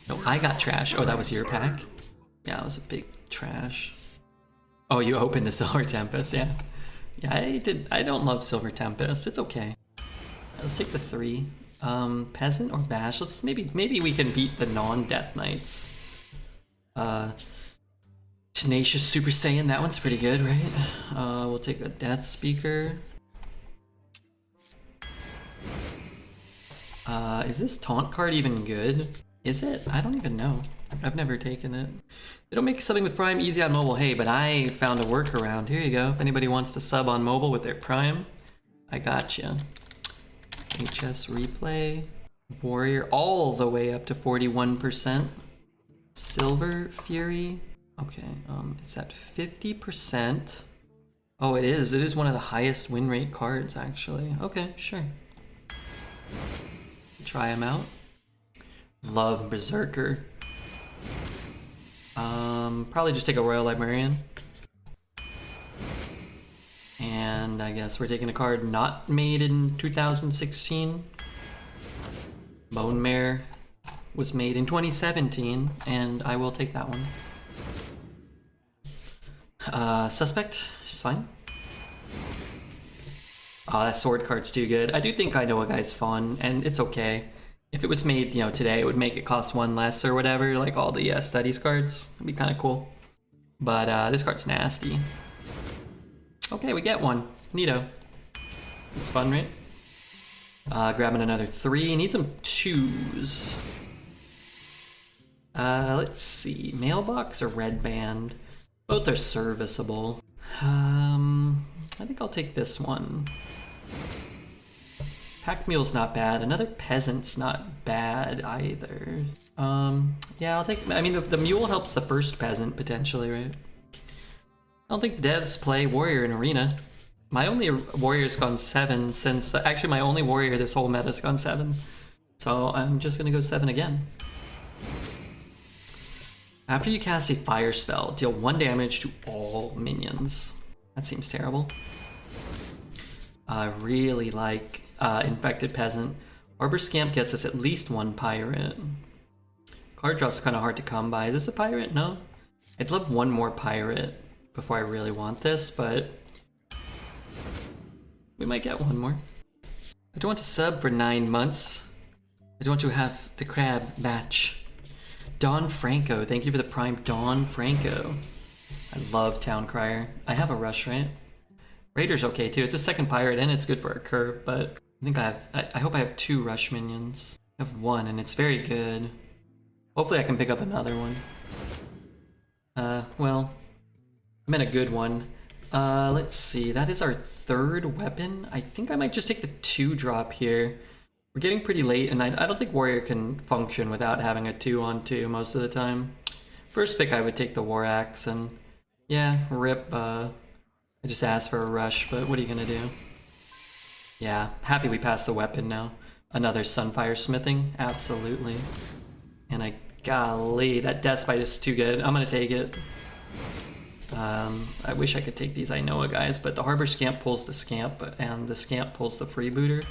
No, I got trash. Oh, that was your pack? Yeah, it was a big trash. Oh, you opened the Silver Tempest, yeah. Yeah, I don't love Silver Tempest. It's okay. Let's take the 3. Peasant or Bash? Let's maybe we can beat the non-Death Knights. Tenacious Super Saiyan, that one's pretty good, right? We'll take a Death Speaker. Is this taunt card even good? Is it? I don't even know. I've never taken it. They don't make subbing with Prime easy on mobile. Hey, but I found a workaround. Here you go. If anybody wants to sub on mobile with their Prime, I gotcha. HS Replay. Warrior all the way up to 41%. Silver Fury. Okay, it's at 50%. Oh, it is. It is one of the highest win rate cards, actually. Okay, sure. Try him out. Love Berserker. Probably just take a Royal Librarian. And I guess we're taking a card not made in 2016. Bone Mare was made in 2017, and I will take that one. Suspect, she's fine. Oh, that sword card's too good. I do think I know a guy's fun, and it's okay. If it was made, you know, today, it would make it cost 1 less or whatever, like all the studies cards. It'd be kind of cool. But this card's nasty. Okay, we get one. Neato. It's fun, right? Grabbing another 3. Need some 2s. Let's see. Mailbox or Red Band? Both are serviceable. I think I'll take this one. Pack Mule's not bad. Another Peasant's not bad either. Yeah, I'll take... I mean, the Mule helps the first Peasant, potentially, right? I don't think devs play Warrior in Arena. My only Warrior's gone 7 since... actually, my only Warrior this whole meta's gone 7. So I'm just gonna go 7 again. After you cast a fire spell, deal 1 damage to all minions. That seems terrible. I really like Infected Peasant. Arbor Scamp gets us at least 1 pirate. Card draw's kind of hard to come by. Is this a pirate? No? I'd love 1 more pirate before I really want this, but we might get 1 more. I don't want to sub for 9 months. I don't want to have the crab batch. Don Franco, thank you for the Prime, Don Franco. I love Town Crier. I have a rush, right? Raider's okay too. It's a second pirate and it's good for a curve, but I think I hope I have 2 rush minions. I have 1 and it's very good. Hopefully I can pick up another one. Well, I meant a good one. Let's see, that is our 3rd weapon. I think I might just take the 2-drop here. We're getting pretty late, and I don't think Warrior can function without having a 2-on-2 most of the time. First pick, I would take the War Axe, and yeah, rip. I just asked for a rush, but what are you gonna do? Yeah, happy we passed the weapon now. Another Sunfire smithing, absolutely. And golly, that Death Spite is too good. I'm gonna take it. I wish I could take these Inoa guys, but the Harbor Scamp pulls the Scamp, and the Scamp pulls the Freebooter.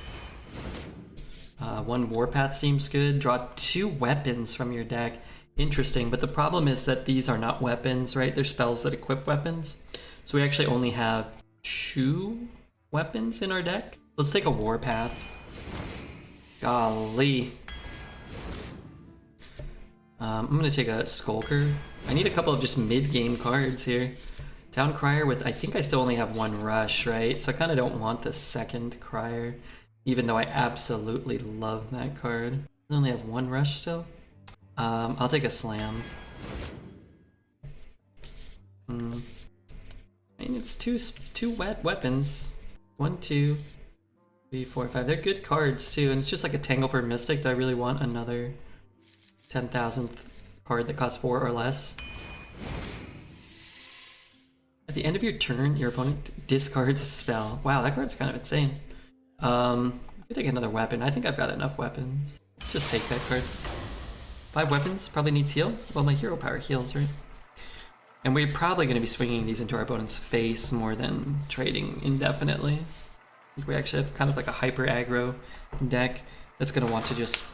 1 Warpath seems good. Draw 2 weapons from your deck. Interesting, but the problem is that these are not weapons, right? They're spells that equip weapons. So we actually only have 2 weapons in our deck. Let's take a Warpath. Golly. I'm gonna take a Skulker. I need a couple of just mid-game cards here. Town Crier with, I think I still only have 1 rush, right? So I kind of don't want the second Crier, even though I absolutely love that card. I only have 1 rush still. I'll take a Slam. I mean, it's two wet weapons. 1, 2, 3, 4, 5. They're good cards too, and it's just like a Tangle for Mystic. Do I really want another 10,000th card that costs 4 or less? At the end of your turn, your opponent discards a spell. Wow, that card's kind of insane. Let me take another weapon. I think I've got enough weapons. Let's just take that card. 5 weapons, probably needs heal. Well, my hero power heals, right? And we're probably going to be swinging these into our opponent's face more than trading indefinitely. I think we actually have kind of like a hyper aggro deck that's going to want to just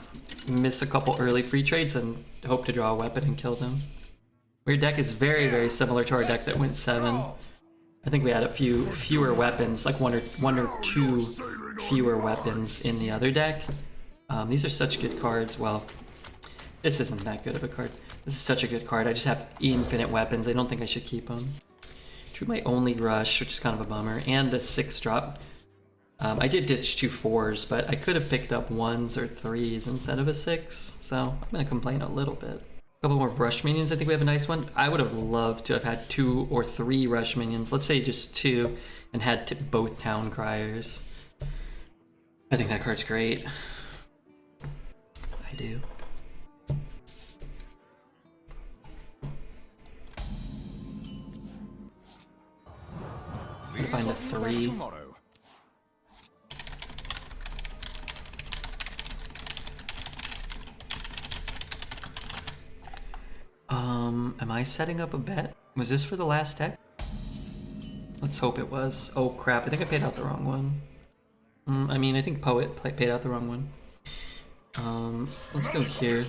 miss a couple early free trades and hope to draw a weapon and kill them. Your deck is very, very similar to our deck that went 7. I think we had a few fewer weapons, like one or two fewer weapons in the other deck. These are such good cards. Well, this isn't that good of a card. This is such a good card. I just have infinite weapons. I don't think I should keep them. Drew my only rush, which is kind of a bummer, and a 6-drop. I did ditch 2 4s, but I could have picked up 1s or 3s instead of a 6, so I'm gonna complain a little bit. A couple more rush minions, I think we have a nice one. I would have loved to have had 2 or 3 rush minions, let's say just 2, and had both town criers. I think that card's great. I do. I'm gonna find a 3. Am I setting up a bet? Was this for the last deck? Let's hope it was. Oh crap, I think I paid out the wrong one. I mean, I think Poet paid out the wrong one. Let's go here.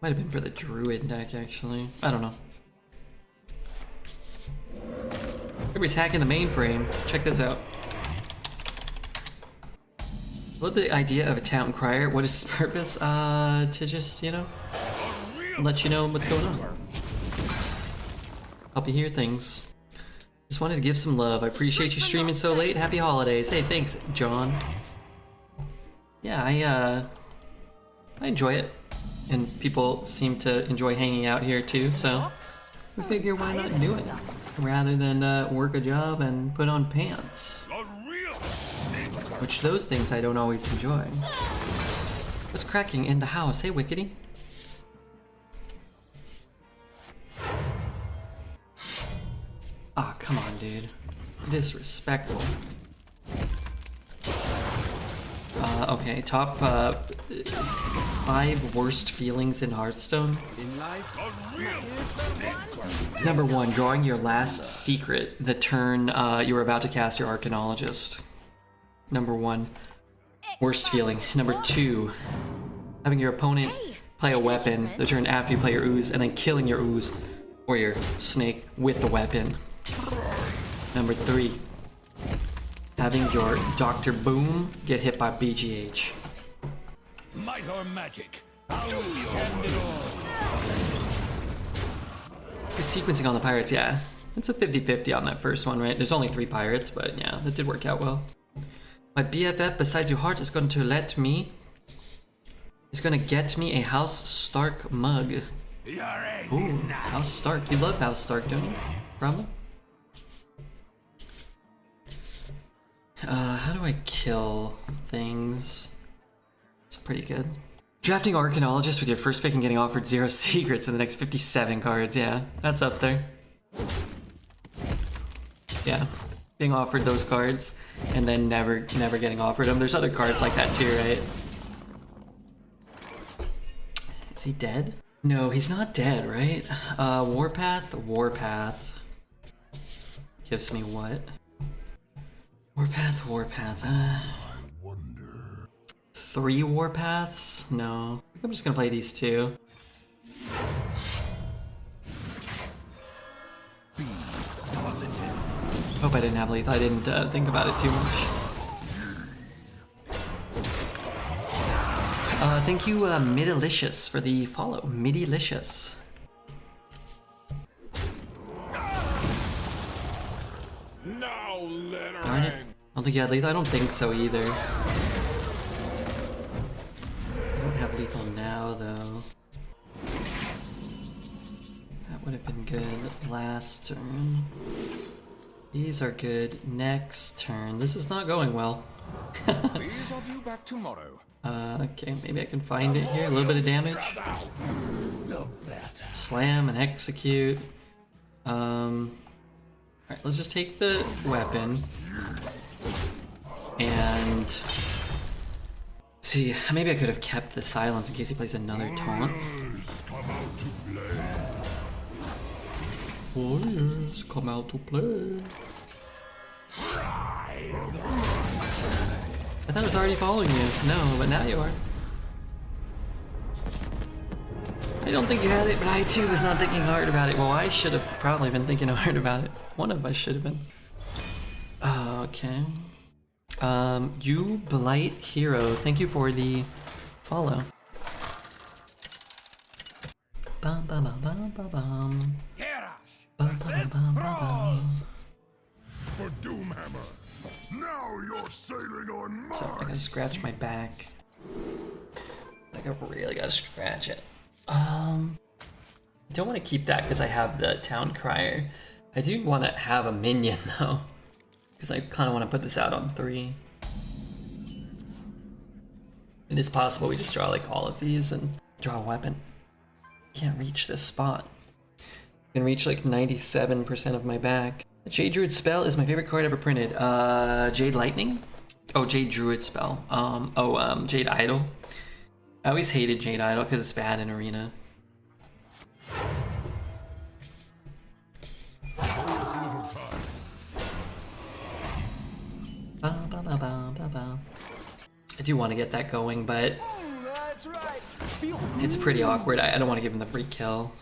Might have been for the Druid deck, actually. I don't know. Everybody's hacking the mainframe. Check this out. Love the idea of a town crier. What is its purpose? To just, you know, let you know what's going on. Help you hear things. Just wanted to give some love. I appreciate you streaming so late. Happy holidays. Hey, thanks, John. Yeah, I enjoy it. And people seem to enjoy hanging out here too, so we figure why not do it? Rather than work a job and put on pants. Which those things I don't always enjoy. What's cracking in the house? Hey, Wickedy. Ah, come on, dude. Disrespectful. Okay, top 5 worst feelings in Hearthstone. Number 1, drawing your last secret the turn you were about to cast your Arcanologist. Number 1, worst feeling. Number 2, having your opponent play a weapon the turn after you play your ooze and then killing your ooze or your snake with the weapon. Number 3, having your Dr. Boom get hit by BGH. Might or magic. Good sequencing on the pirates, yeah. It's a 50-50 on that first one, right? There's only 3 pirates, but yeah, that did work out well. My BFF besides your heart is going to let me... He's gonna get me a House Stark mug. Ooh, House Stark. You love House Stark, don't you? Probably. How do I kill things? It's pretty good. Drafting Arcanologist with your first pick and getting offered 0 secrets in the next 57 cards. Yeah, that's up there. Yeah, being offered those cards and then never getting offered them. There's other cards like that too, right? Is he dead? No, he's not dead, right? Warpath? Warpath. Gives me what? Warpath. I wonder. 3 Warpaths? No. I think I'm just gonna play these 2. Be positive. Hope I didn't have lethal. I didn't think about it too much. Thank you, Midilicious, for the follow. Midilicious. Now let her Darn it. I don't think you had lethal. I don't think so either. I don't have lethal now, though. That would have been good last turn. These are good next turn. This is not going well. These I'll do back tomorrow. Okay, maybe I can find it here. A little bit of damage. Slam and execute. Alright, let's just take the weapon. And... see, maybe I could have kept the silence in case he plays another taunt. Warriors, come out to play. I thought it was already following you. No, but now you are. I don't think you had it, but I too was not thinking hard about it. Well, I should have probably been thinking hard about it. One of us should have been. Okay. You Blight Hero, thank you for the follow. Bum bum bum bum bum bum. Bum bum bum bum bum. For Doomhammer. Now you're sailing on Mars. So I gotta scratch my back. Like I really gotta scratch it. Don't want to keep that because I have the Town Crier. I do want to have a minion though, because I kind of want to put this out on 3. It is possible we just draw like all of these and draw a weapon. Can't reach this spot. I can reach like 97% of my back. The Jade Druid spell is my favorite card ever printed. Jade Lightning? Oh, Jade Druid spell. Jade Idol. I always hated Jade Idol because it's bad in Arena. I do want to get that going, but it's pretty awkward. I don't want to give him the free kill.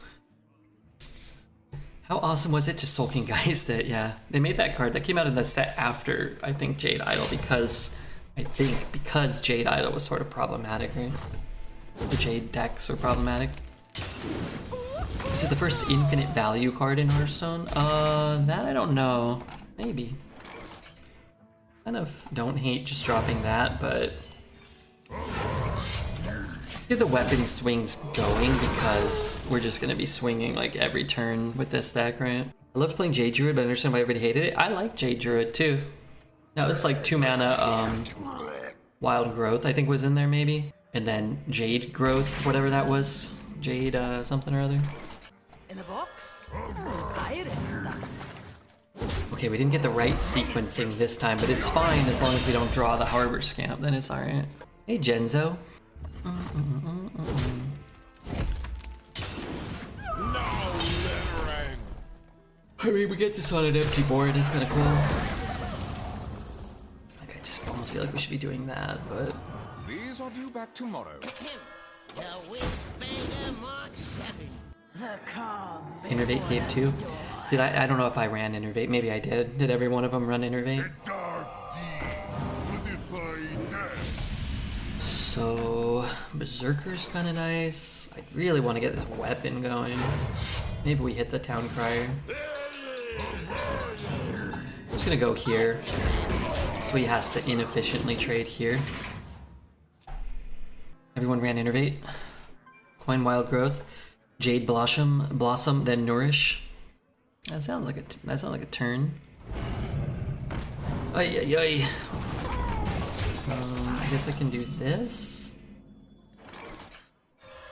How awesome was it to Sulking Geist it? Yeah, they made that card. That came out in the set after, I think, Jade Idol because Jade Idol was sort of problematic, right? The Jade decks were problematic. Is it the first infinite value card in Hearthstone? That I don't know. Maybe. Kind of don't hate just dropping that, but get the weapon swings going because we're just gonna be swinging like every turn with this deck, right? I loved playing Jade Druid, but I understand why everybody hated it. I like Jade Druid too. Now it's like 2 mana Wild Growth I think was in there maybe, and then Jade Growth, whatever that was, Jade something or other. In a box? Pirate stuff. Okay, we didn't get the right sequencing this time, but it's fine as long as we don't draw the Harbor Scamp, then it's alright. Hey, Genzo. No littering. I mean, we get this on an empty board, it's kind of cool. Like, I just almost feel like we should be doing that, but... These are due back tomorrow. The Windbanger Mark 7. The calm. Innervate Cave 2? Did I don't know if I ran Innervate, maybe I did. Did every one of them run Innervate? Dark deed to defy death. So, Berserker's kind of nice. I really want to get this weapon going. Maybe we hit the Town Crier. I'm just gonna go here. So he has to inefficiently trade here. Everyone ran Innervate. Coin Wild Growth. Jade Blossom, then Nourish. That sounds like a turn. Ay ay ay. I guess I can do this.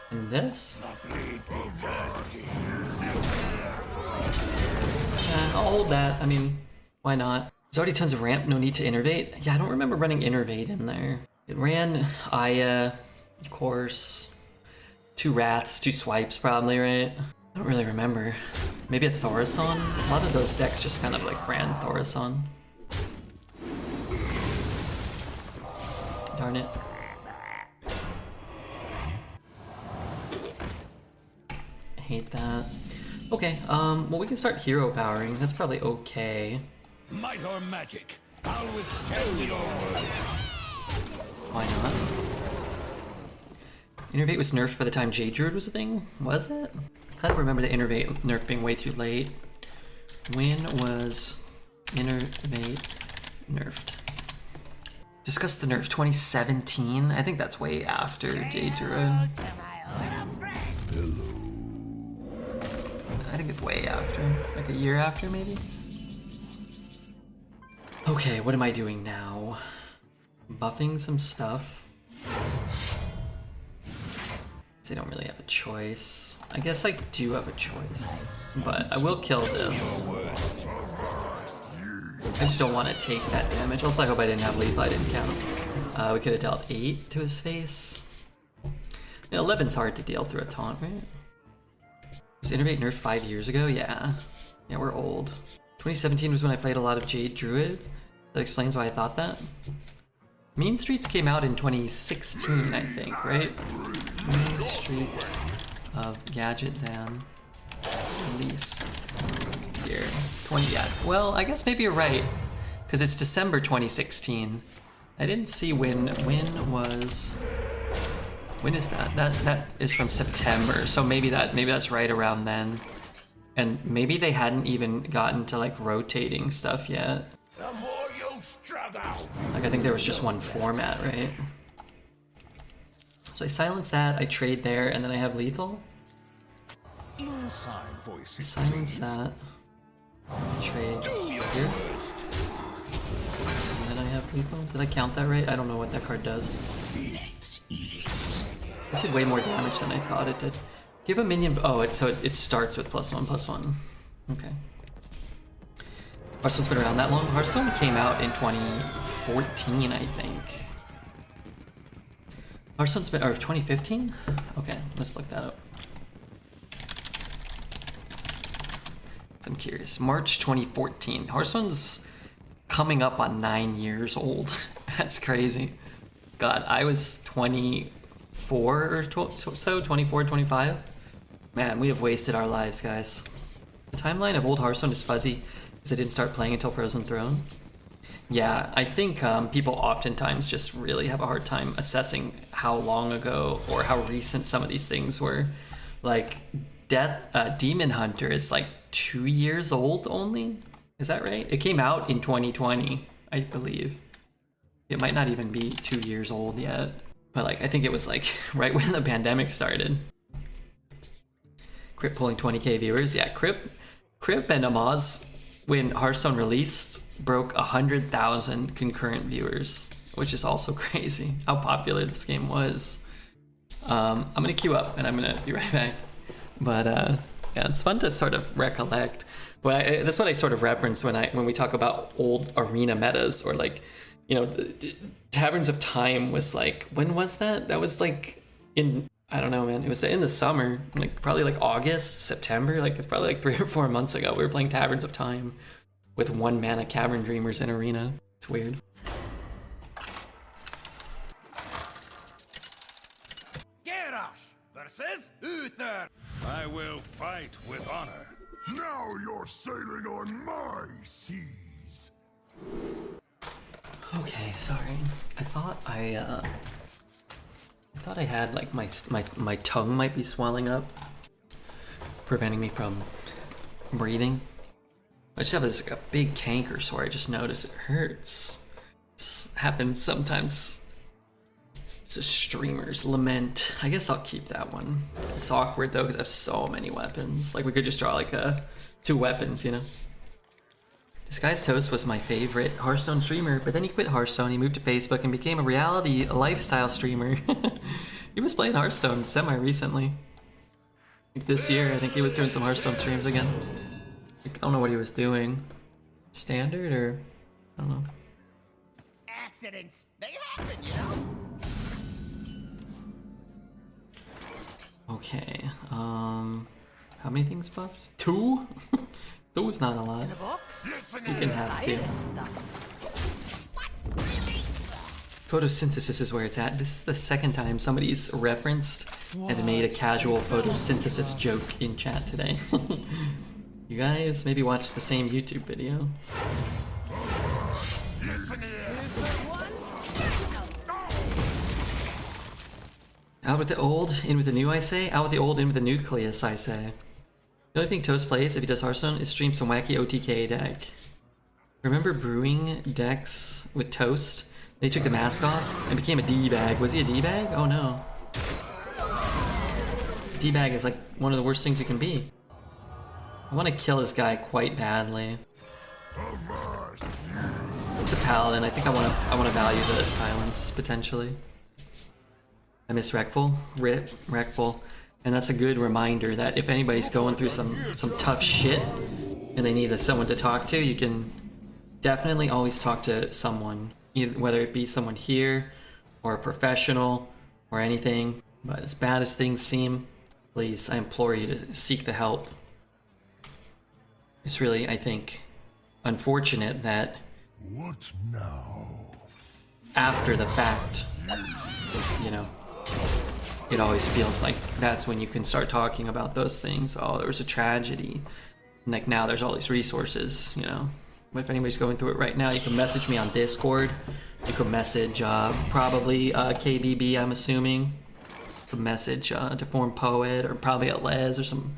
And this. I'll hold that. I mean, why not? There's already tons of ramp, no need to innervate. Yeah, I don't remember running innervate in there. It ran Aya, of course. 2 Wraths, 2 Swipes probably, right? I don't really remember. Maybe a Thaurissan? A lot of those decks just kind of like ran Thaurissan. Darn it. I hate that. Okay, well we can start hero powering. That's probably okay. Might or magic. I'll withstand your worst. Why not? Innervate was nerfed by the time Jade Druid was a thing? Was it? I don't remember the Innervate nerf being way too late. When was Innervate nerfed? Discuss the nerf 2017? I think that's way after Jade Druid. I think it's way after. Like a year after, maybe? Okay, what am I doing now? Buffing some stuff. I don't really have a choice. I guess I do have a choice, but I will kill this. I just don't want to take that damage. Also, I hope I didn't have Leaf. I didn't count. We could have dealt 8 to his face. 11's hard to deal through a taunt, right? Was Innervate nerfed 5 years ago? Yeah. Yeah, we're old. 2017 was when I played a lot of Jade Druid. That explains why I thought that. Mean Streets came out in 2016, I think, right? Mean Streets of Gadget Zam release here. 20, yeah. Well, I guess maybe you're right, because it's December 2016. I didn't see when is that? That is from September, so maybe that's right around then. And maybe they hadn't even gotten to like rotating stuff yet. The more you struggle. Like I think there was just one format, right? So I silence that, I trade there, and then I have lethal. Inside voices. Silence that. Trade here. And then I have lethal. Did I count that right? I don't know what that card does. It did way more damage than I thought it did. Give a minion. Oh, it starts with +1/+1. Okay. Hearthstone's been around that long. Hearthstone came out in 2014, I think. Hearthstone's been, or 2015? Okay, let's look that up. I'm curious. March 2014. Hearthstone's coming up on 9 years old. That's crazy. God, I was 24 or so, 24, 25. Man, we have wasted our lives, guys. The timeline of old Hearthstone is fuzzy because I didn't start playing until Frozen Throne. Yeah, I think people oftentimes just really have a hard time assessing how long ago or how recent some of these things were. Like, Demon Hunter is like 2 years old only? Is that right? It came out in 2020, I believe. It might not even be 2 years old yet. But like, I think it was like right when the pandemic started. Crip pulling 20k viewers. Yeah, Crip and Amaz, when Hearthstone released, broke 100,000 concurrent viewers, which is also crazy how popular this game was. I'm gonna queue up and I'm gonna be right back. But yeah, it's fun to sort of recollect. But that's what I sort of reference when we talk about old arena metas, or like, you know, the Taverns of Time was like, when was that? That was like in, I don't know, man. It was in the summer, like probably like August, September. Like it's probably like 3 or 4 months ago. We were playing Taverns of Time with 1 mana Cavern Dreamers in arena. It's weird. Garrosh versus Uther. I will fight with honor. Now you're sailing on my seas. Okay, sorry. I thought I had like my tongue might be swelling up, preventing me from breathing. I just have this like a big canker sore. I just noticed it hurts. This happens sometimes. It's a streamer's lament. I guess I'll keep that one. It's awkward though because I have so many weapons. Like we could just draw like 2 weapons, you know. Disguised Toast was my favorite Hearthstone streamer, but then he quit Hearthstone, he moved to Facebook and became a lifestyle streamer. He was playing Hearthstone semi-recently. Like this year, I think he was doing some Hearthstone streams again. I don't know what he was doing. Standard or, I don't know. Accidents, they happen, you know? Okay, how many things buffed? 2? 2 is not a lot. In a box? You can have 2. Pirate stuff. Photosynthesis is where it's at. This is the second time somebody's referenced and made a casual photosynthesis joke in chat today. You guys maybe watch the same YouTube video. Out with the old, in with the new, I say. Out with the old, in with the nucleus, I say. The only thing Toast plays if he does Hearthstone is stream some wacky OTK deck. Remember brewing decks with Toast? They took the mask off and became a D-bag. Was he a D-bag? Oh no. D-bag is like one of the worst things you can be. I want to kill this guy quite badly. It's a paladin. I think I want to value the silence potentially. I miss Wreckful. Rip Wreckful. And that's a good reminder that if anybody's going through some tough shit and they need someone to talk to, you can definitely always talk to someone, either, whether it be someone here or a professional or anything. But as bad as things seem, please, I implore you to seek the help. It's really, I think, unfortunate that What now? after the fact, you know, it always feels like that's when you can start talking about those things. Oh, there was a tragedy. And like now there's all these resources, you know. But if anybody's going through it right now, you can message me on Discord. You can message probably KBB, I'm assuming. You can message Deformed Poet or probably at Les or some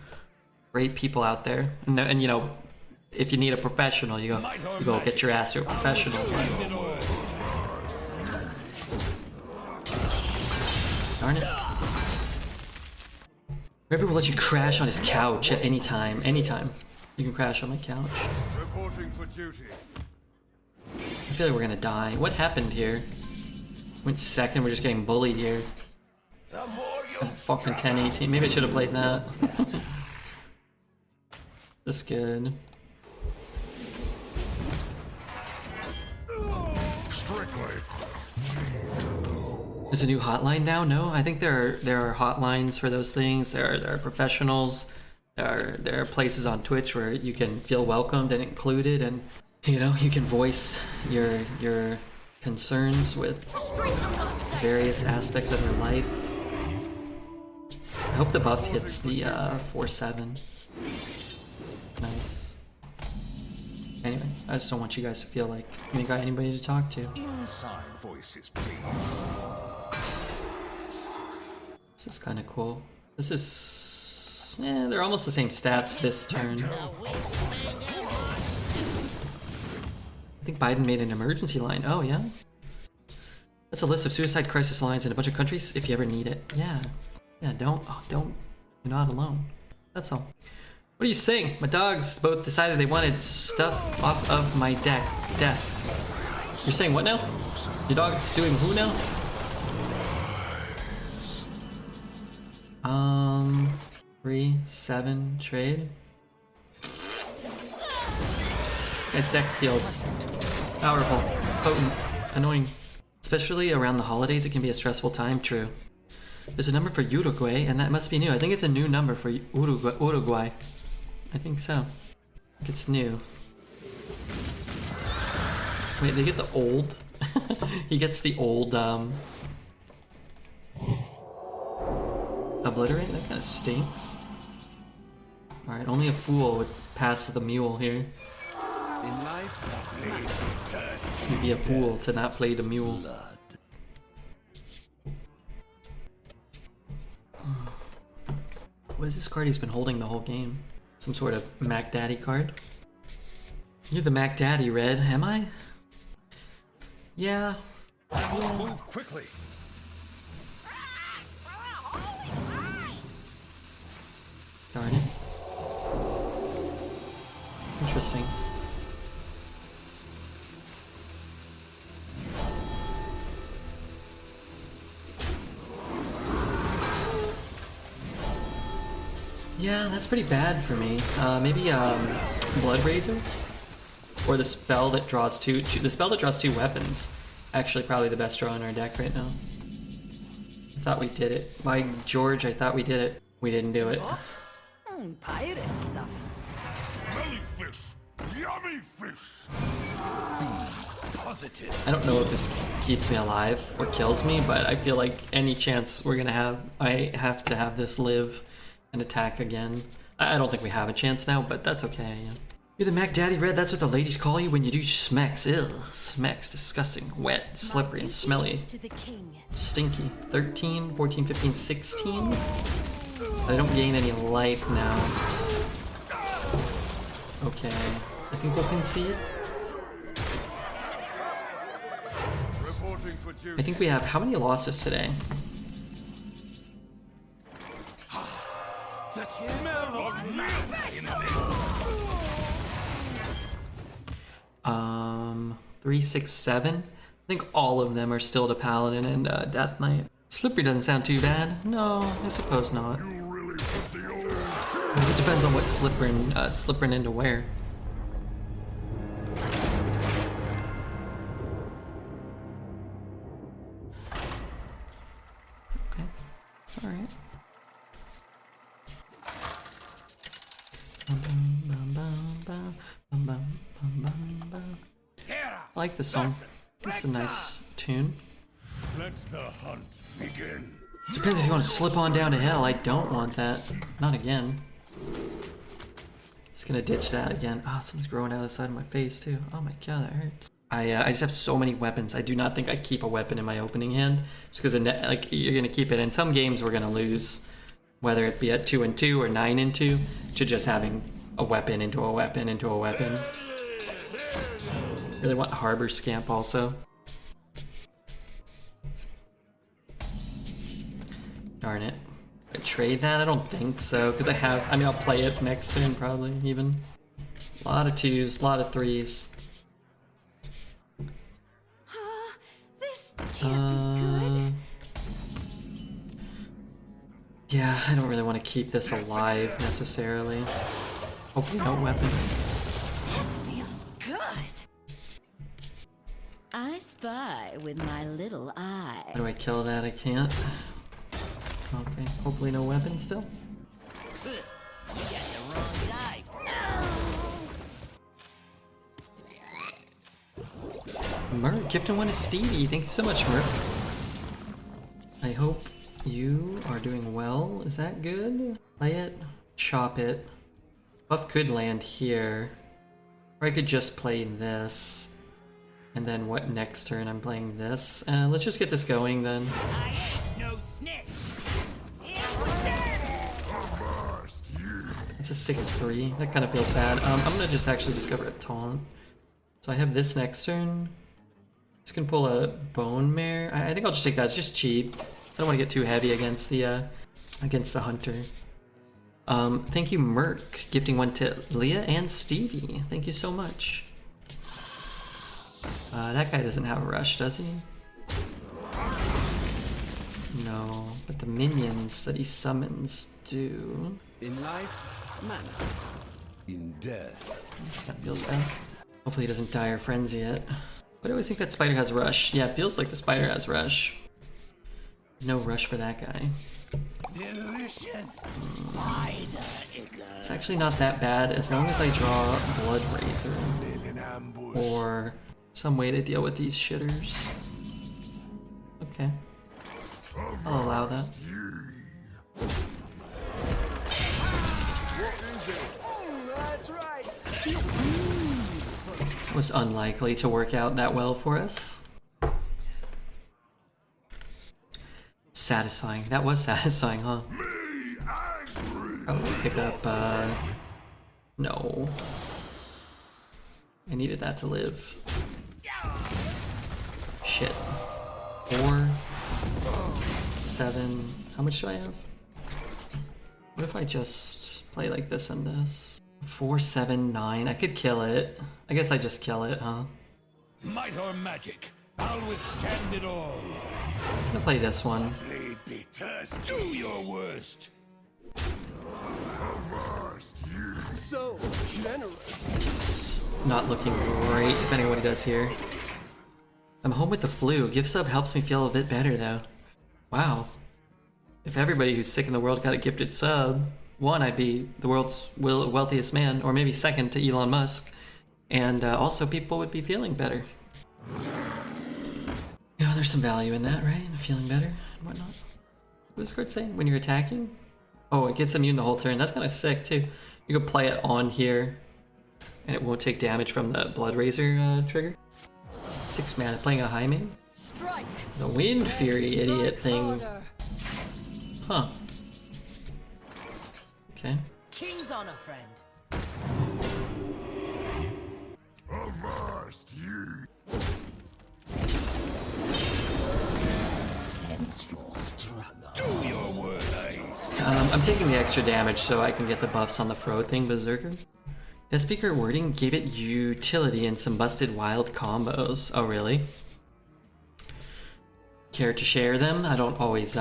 great people out there. And you know, if you need a professional, you go get your ass to a professional. Darn it. Maybe we'll let you crash on his couch at any time. Anytime. You can crash on my couch. Reporting for duty. I feel like we're gonna die. What happened here? Went second, we're just getting bullied here. Fucking 10-18. Maybe I should have played that. That's good. There's a new hotline now? No, I think there are hotlines for those things. There are professionals. There are places on Twitch where you can feel welcomed and included, and you know you can voice your concerns with various aspects of your life. I hope the buff hits the 4-7. Nice. Anyway, I just don't want you guys to feel like you ain't got anybody to talk to. Inside voices, please. This is kind of cool. This is... yeah, they're almost the same stats this turn. I think Biden made an emergency line. Oh, yeah? That's a list of suicide crisis lines in a bunch of countries if you ever need it. Yeah. Yeah, don't. You're not alone. That's all. What are you saying? My dogs both decided they wanted stuff off of my desks. You're saying what now? Your dog's doing who now? 3-7 trade. This guy's deck feels powerful, potent, annoying. Especially around the holidays, it can be a stressful time. True. There's a number for Uruguay, and that must be new. I think it's a new number for Uruguay. I think so. I think it's new. Wait, they get the old? He gets the old, Obliterate? That kind of stinks. Alright, only a fool would pass the mule here. In life, You'd be a fool to not play the mule. What is this card he's been holding the whole game? Some sort of Mac Daddy card? You're the Mac Daddy, Red, am I? Yeah. move quickly. Darn it. Interesting. Yeah, that's pretty bad for me. Maybe Blood Razor, or the spell that draws two weapons. Actually, probably the best draw in our deck right now. I thought we did it. By George, I thought we did it. We didn't do it. Box? Pirate stuff. Smelly fish! Yummy fish! Positive. I don't know if this keeps me alive or kills me, but I feel like any chance we're gonna have, I have to have this live and attack again. I don't think we have a chance now, but that's okay. Yeah. You're the Mac Daddy, Red. That's what the ladies call you when you do smacks. Ew, smacks, disgusting, wet, slippery, and smelly. To the king. Stinky. 13, 14, 15, 16. I don't gain any life now. Okay, I think we'll concede. Reporting for duty. I think we have how many losses today? The smell of milk in the 3, 6, 7. I think all of them are still to Paladin and Death Knight. Slippery doesn't sound too bad. No, I suppose not. You really put the old... It depends on what slippering into where. Okay, all right. I like this song. It's a nice tune. Let the hunt begin. Depends if you want to slip on down to hell. I don't want that. Not again. Just gonna ditch that again. Ah, something's growing out of the side of my face too. Oh my god, that hurts. I just have so many weapons. I do not think I keep a weapon in my opening hand. Just because like you're gonna keep it. In some games we're gonna lose, whether it be at 2 and 2 or 9 and 2, to just having a weapon into a weapon into a weapon. Really want Harbor Scamp also. Darn it. I trade that? I don't think so, because I mean, I'll play it next turn probably, even. A lot of 2s, a lot of 3s. This can't be good. Yeah, I don't really want to keep this alive necessarily. Hopefully no weapon. Feels good. I spy with my little eye. How do I kill that? I can't. Okay, hopefully no weapon still. You got the wrong guy. Merc, Kipton one to Stevie. Thank you so much, Merc. I hope you are doing well. Is that good? Play it, chop it. Buff could land here. Or I could just play this. And then what next turn? I'm playing this. Let's just get this going then. I ain't no snitch. It's a 6-3. That kind of feels bad. I'm gonna just actually discover a taunt. So I have this next turn. Just gonna pull a Bone Mare. I think I'll just take that. It's just cheap. I don't want to get too heavy against the hunter. Thank you, Merc, gifting one to Leah and Stevie. Thank you so much. That guy doesn't have a rush, does he? No, but the minions that he summons do. In life, manner. In death. That feels bad. Hopefully he doesn't die or frenzy it. But I always think that spider has rush. Yeah, it feels like the spider has rush. No rush for that guy. Delicious. It's actually not that bad as long as I draw Blood Razor. Or some way to deal with these shitters. Okay. I'll allow that. Was unlikely to work out that well for us. Satisfying. That was satisfying, huh? Probably pick up, no. I needed that to live. Shit. 4, 7. How much do I have? What if I just play like this and this? 4, 7, 9. I could kill it. I guess I just kill it, huh? Might or magic, I'll withstand it all. I'm gonna play this one. Be thirsty. Do your worst. So generous. It's not looking great, depending on what he does here. I'm home with the flu. Gift sub helps me feel a bit better, though. Wow. If everybody who's sick in the world got a gifted sub, one, I'd be the world's wealthiest man, or maybe second to Elon Musk. And also people would be feeling better. You know, there's some value in that, right? Feeling better and whatnot. What was Kurt saying? When you're attacking? Oh, it gets immune the whole turn. That's kind of sick, too. You could play it on here, and it won't take damage from the Blood Razor trigger. 6 mana, playing a high main. Strike. The Wind Fury idiot thing. Huh. Okay. King's honor, friend. Avast ye! Do your worst. I'm taking the extra damage so I can get the buffs on the Fro thing, Berserker. Death Speaker wording gave it utility and some busted wild combos. Oh, really? Care to share them? I don't always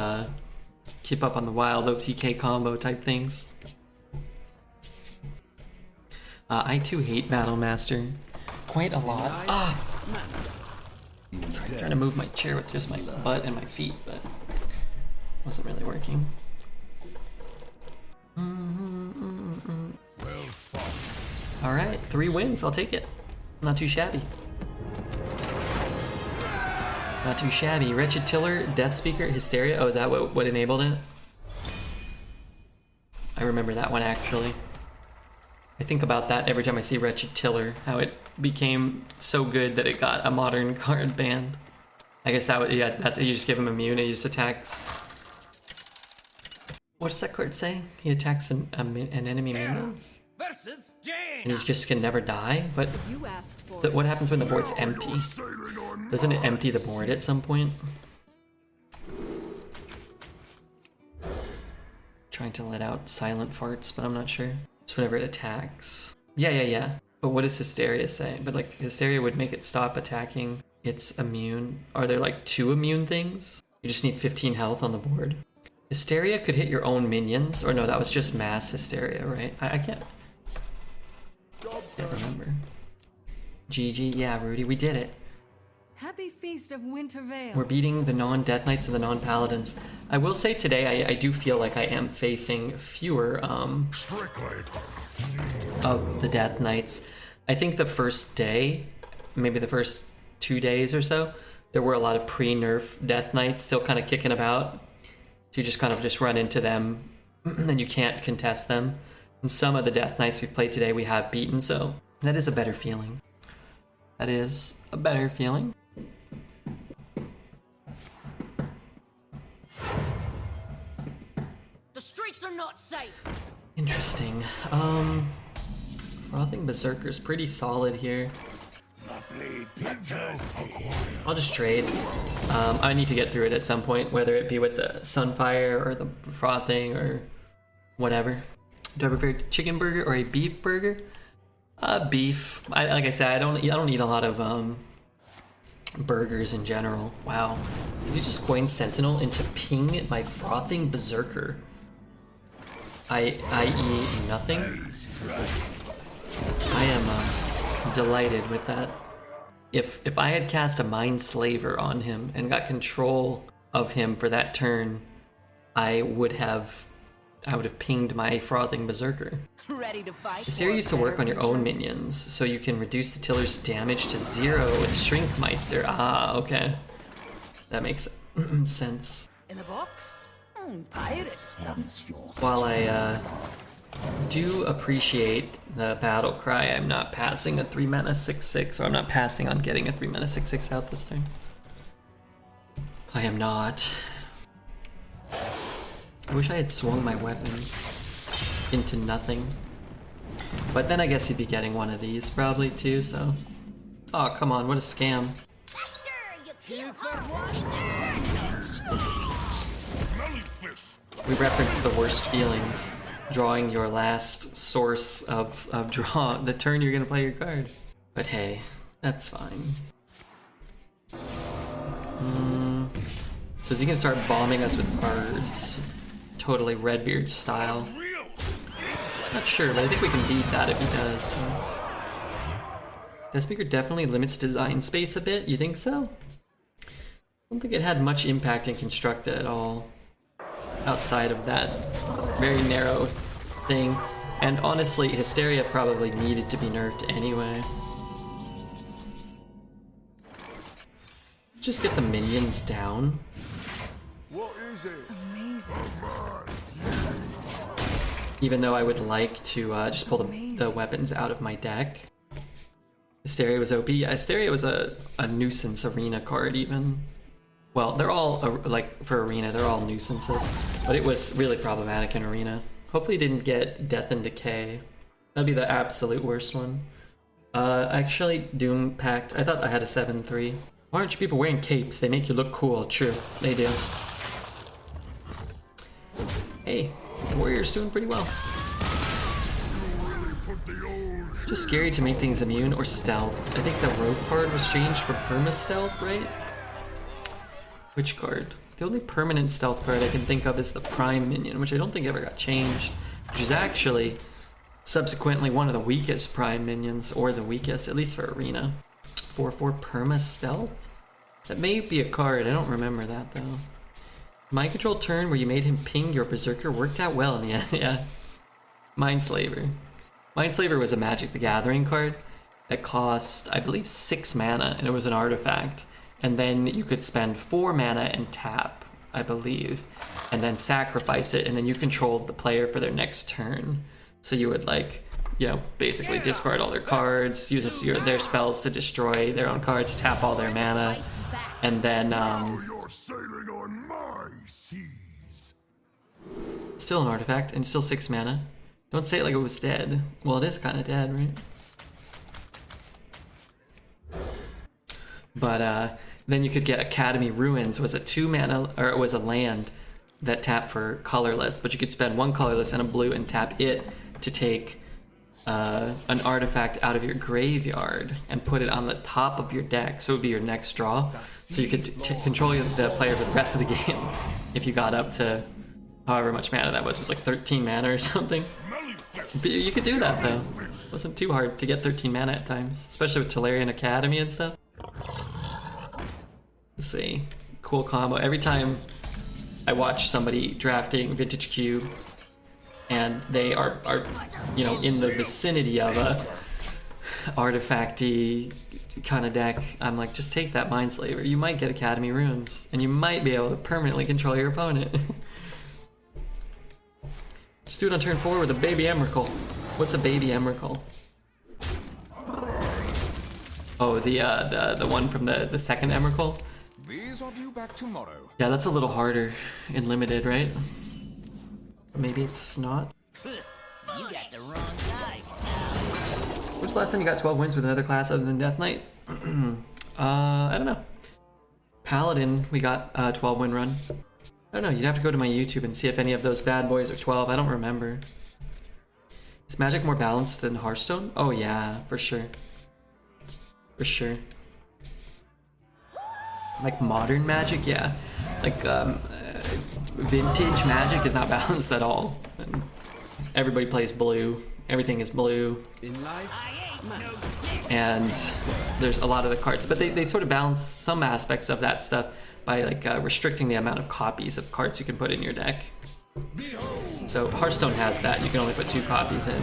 keep up on the wild OTK combo type things. I too hate Battle Master quite a lot. Ah! Sorry, I'm trying to move my chair with just my butt and my feet, but wasn't really working. Alright, 3 wins, I'll take it. Not too shabby. Not too shabby. Wretched Tiller, Death Speaker, Hysteria. Oh, is that what enabled it? I remember that one actually. I think about that every time I see Wretched Tiller, how it became so good that it got a modern card banned. I guess that would, yeah, that's it. You just give him immune, he just attacks. What does that card say? He attacks an enemy minion? Versus Jane. And he just can never die? But You asked for what happens when the board's empty? Sailing on Doesn't it empty the board at some point? Trying to let out silent farts, but I'm not sure. Just whenever it attacks. Yeah. But what does Hysteria say? But like, Hysteria would make it stop attacking. It's immune. Are there like 2 immune things? You just need 15 health on the board. Hysteria could hit your own minions. Or no, that was just mass Hysteria, right? I can't remember. GG, yeah, Rudy, we did it. Happy Feast of Winter Veil. We're beating the non-Death Knights and the non-Paladins. I will say today, I do feel like I am facing fewer of the Death Knights. I think the first day, maybe the first 2 days or so, there were a lot of pre-nerf Death Knights still kind of kicking about. So you just kind of just run into them and you can't contest them. And some of the Death Knights we've played today we have beaten, so that is a better feeling. That is a better feeling. The streets are not safe. Interesting. Frothing Berserker's pretty solid here. I'll just trade. I need to get through it at some point, whether it be with the Sunfire or the Frothing or whatever. Do I prefer chicken burger or a beef burger? Beef. Like I said, I don't eat a lot of burgers in general. Wow. Did you just coin Sentinel into ping my Frothing Berserker? I eat nothing. I am delighted with that. If I had cast a Mind Slaver on him and got control of him for that turn, I would have pinged my Frothing Berserker. Ready to fight. This area used to work on your own minions, so you can reduce the Tiller's damage to 0 with Shrinkmeister. Ah, okay. That makes sense. In a box? Pirate stuff. While I do appreciate the battle cry, I'm not passing a 3 mana 6/6, or I'm not passing on getting a 3 mana 6/6 out this turn. I am not. I wish I had swung my weapon into nothing. But then I guess he'd be getting one of these probably too, so. Oh, come on, what a scam. We referenced the worst feelings. Drawing your last source of draw the turn you're gonna play your card. But hey, that's fine. So is he gonna start bombing us with birds? Totally Redbeard style. Not sure, but I think we can beat that if he does. So. Death Speaker definitely limits design space a bit, you think so? I don't think it had much impact in Constructed at all. Outside of that very narrow thing. And honestly, Hysteria probably needed to be nerfed anyway. Just get the minions down. What is it? Amazing. Even though I would like to just pull the weapons out of my deck. Hysteria was OP. Yeah, Hysteria was a nuisance arena card even. Well, they're all, like, for Arena, they're all nuisances. But it was really problematic in Arena. Hopefully it didn't get Death and Decay. That'd be the absolute worst one. Actually, Doom Pact, I thought I had a 7/3. Why aren't you people wearing capes? They make you look cool. True, they do. Hey, Warrior's doing pretty well. Just scary to make things immune or stealth. I think the rogue card was changed for perma-stealth, right? Which card? The only permanent stealth card I can think of is the Prime Minion, which I don't think ever got changed, which is actually subsequently one of the weakest Prime Minions, or the weakest, at least for Arena. 4/4 perma stealth? That may be a card, I don't remember that though. Mind Control turn where you made him ping your Berserker worked out well in the end, yeah. Mind Slaver. Mind Slaver was a Magic the Gathering card that cost, I believe, 6 mana, and it was an artifact. and then you could spend 4 mana and tap, I believe, and then sacrifice it, and then you control the player for their next turn. So you would like, you know, basically discard all their cards, use their spells to destroy their own cards, tap all their mana, and then You're sailing on my seas. still an artifact and still 6 mana. Don't say it like it was dead. Well, it is kind of dead, right? But then you could get Academy Ruins. Was a 2 mana, or it was a land that tapped for colorless, but you could spend 1 colorless and a blue and tap it to take an artifact out of your graveyard and put it on the top of your deck, so it would be your next draw. So you could control the player for the rest of the game if you got up to however much mana that was. It was like 13 mana or something. But you could do that though. It wasn't too hard to get 13 mana at times, especially with Tolarian Academy and stuff. Let's see, cool combo. Every time I watch somebody drafting Vintage Cube and they are you know, in the vicinity of a artifacty kind of deck, I'm like, just take that Mindslaver. You might get Academy Ruins, and you might be able to permanently control your opponent. Just do it on turn 4 with a Baby Emrakul. What's a Baby Emrakul? Oh, the one from the second Emrakul? These are due back tomorrow. Yeah, that's a little harder in limited, right? Maybe it's not. You got the wrong guy. When's the last time you got 12 wins with another class other than Death Knight? I don't know. Paladin, we got a 12 win run. I don't know, you'd have to go to my YouTube and see if any of those bad boys are 12. I don't remember. Is Magic more balanced than Hearthstone? Oh yeah, for sure. For sure. Like modern Magic, yeah. Like vintage Magic is not balanced at all. And everybody plays blue. Everything is blue. In life, And there's a lot of the cards, but they sort of balance some aspects of that stuff by like restricting the amount of copies of cards you can put in your deck. So Hearthstone has that. You can only put 2 copies in,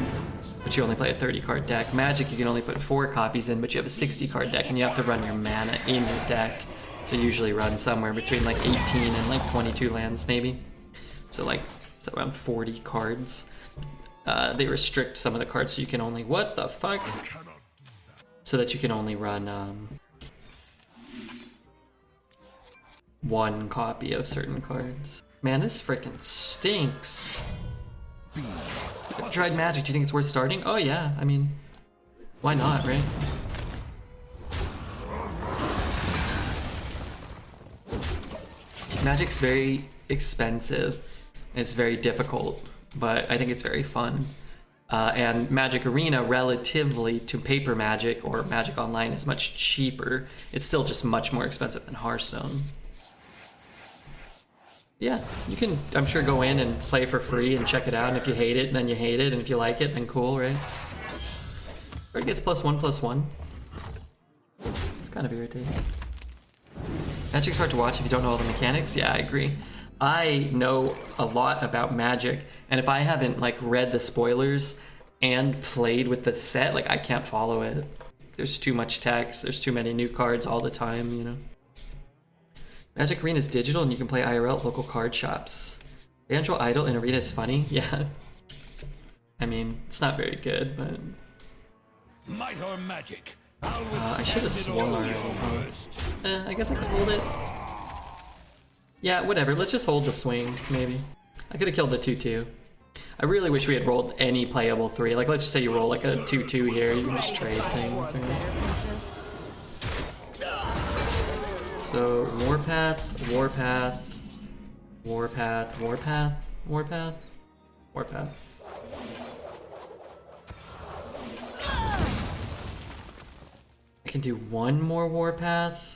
but you only play a 30 card deck. Magic, you can only put 4 copies in, but you have a 60 card deck, and you have to run your mana in your deck. So you usually run somewhere between like 18 and like 22 lands maybe. So around 40 cards. They restrict some of the cards so you can only, what the fuck? So that you can only run 1 copy of certain cards. Man, this freaking stinks. Have you tried Magic? Do you think it's worth starting? Oh yeah, I mean, why not, right? Magic's very expensive. It's very difficult, but I think it's very fun. And Magic Arena, relatively to paper Magic or Magic Online, is much cheaper. It's still just much more expensive than Hearthstone. Yeah, you can, I'm sure, go in and play for free and check it out, and if you hate it, then you hate it, and if you like it, then cool, right? Or it gets +1/+1. It's kind of irritating. Magic's hard to watch if you don't know all the mechanics. Yeah, I agree. I know a lot about Magic, and if I haven't like read the spoilers and played with the set, like I can't follow it. There's too much text, there's too many new cards all the time, you know. Magic Arena is digital and you can play IRL at local card shops. Banjo Idol in Arena is funny, yeah. I mean, it's not very good, but... Might or magic. I should have swung already. I guess I could hold it. Yeah, whatever. Let's just hold the swing, maybe. I could have killed the 2/2. I really wish we had rolled any playable 3. Like, let's just say you roll like a 2/2 here. You can just trade things. So, Warpath, Warpath, Warpath, Warpath, Warpath, Warpath. I can do 1 more Warpath.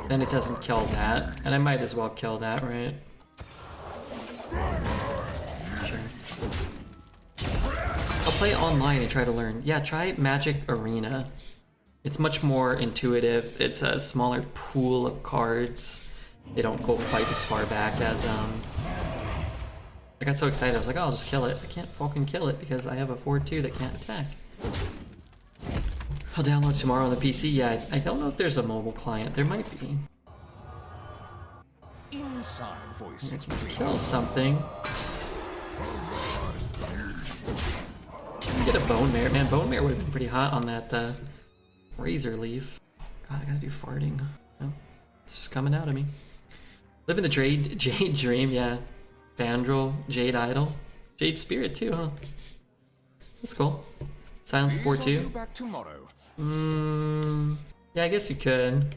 Then it doesn't kill that. And I might as well kill that, right? Sure. I'll play online and try to learn. Yeah, try Magic Arena. It's much more intuitive. It's a smaller pool of cards. They don't go quite as far back as I got so excited. I was like, oh, I'll just kill it. I can't fucking kill it because I have a 4/2 that can't attack. I'll download tomorrow on the PC. Yeah, I don't know if there's a mobile client. There might be. Inside voices. Kill something. Get a bone mare. Man, bone mare would have been pretty hot on that razor leaf. God, I gotta do farting. No, it's just coming out of me. Living the Jade Dream, yeah. Vandrel, Jade Idol, Jade Spirit too, huh? That's cool. Silence 4-2. Back tomorrow. Yeah, I guess you could.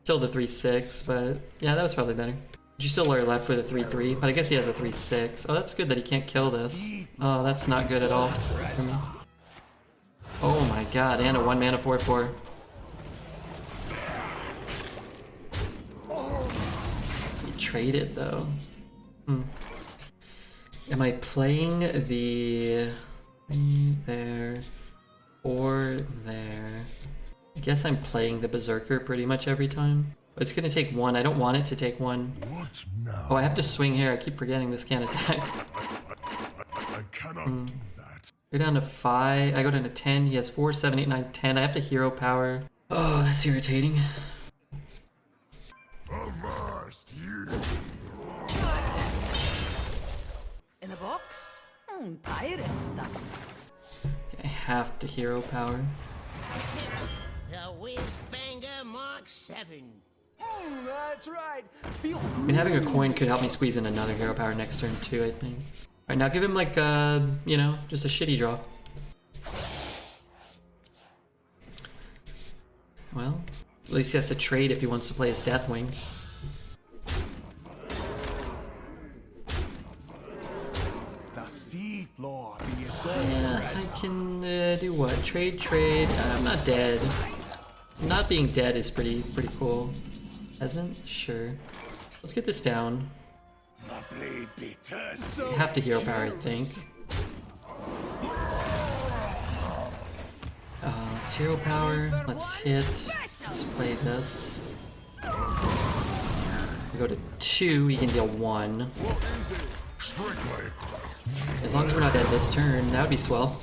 Kill the 3-6, but yeah, that was probably better. You still are left with a 3-3, but I guess he has a 3-6. Oh, that's good that he can't kill this. Oh, that's not good at all for me. Oh my god, and a 1 mana 4-4. You trade it though. Am I playing the there or there? I guess I'm playing the Berserker pretty much every time. But it's gonna take 1. I don't want it to take 1. What now? Oh, I have to swing here. I keep forgetting this can't attack. I cannot do that. Go down to 5. I go down to 10. He has 4, 7, 8, 9, 10. I have to hero power. Oh, that's irritating. Avast ye! In a box? Pirate stuff. I have to hero power. The Whiz Banger Mark 7. That's right. Feel I mean, having a coin could help me squeeze in another hero power next turn too, I think. Alright, now give him like, you know, just a shitty draw. Well, at least he has to trade if he wants to play his Deathwing. the sea floor be its Yeah, I can do what? Trade. I'm not dead. Not being dead is pretty cool. Peasant? Sure. Let's get this down. Lovely bitter. I have to hero power, I think. Let's hero power. Let's hit. Let's play this. We go to 2, he can deal 1. As long as we're not dead this turn, that would be swell.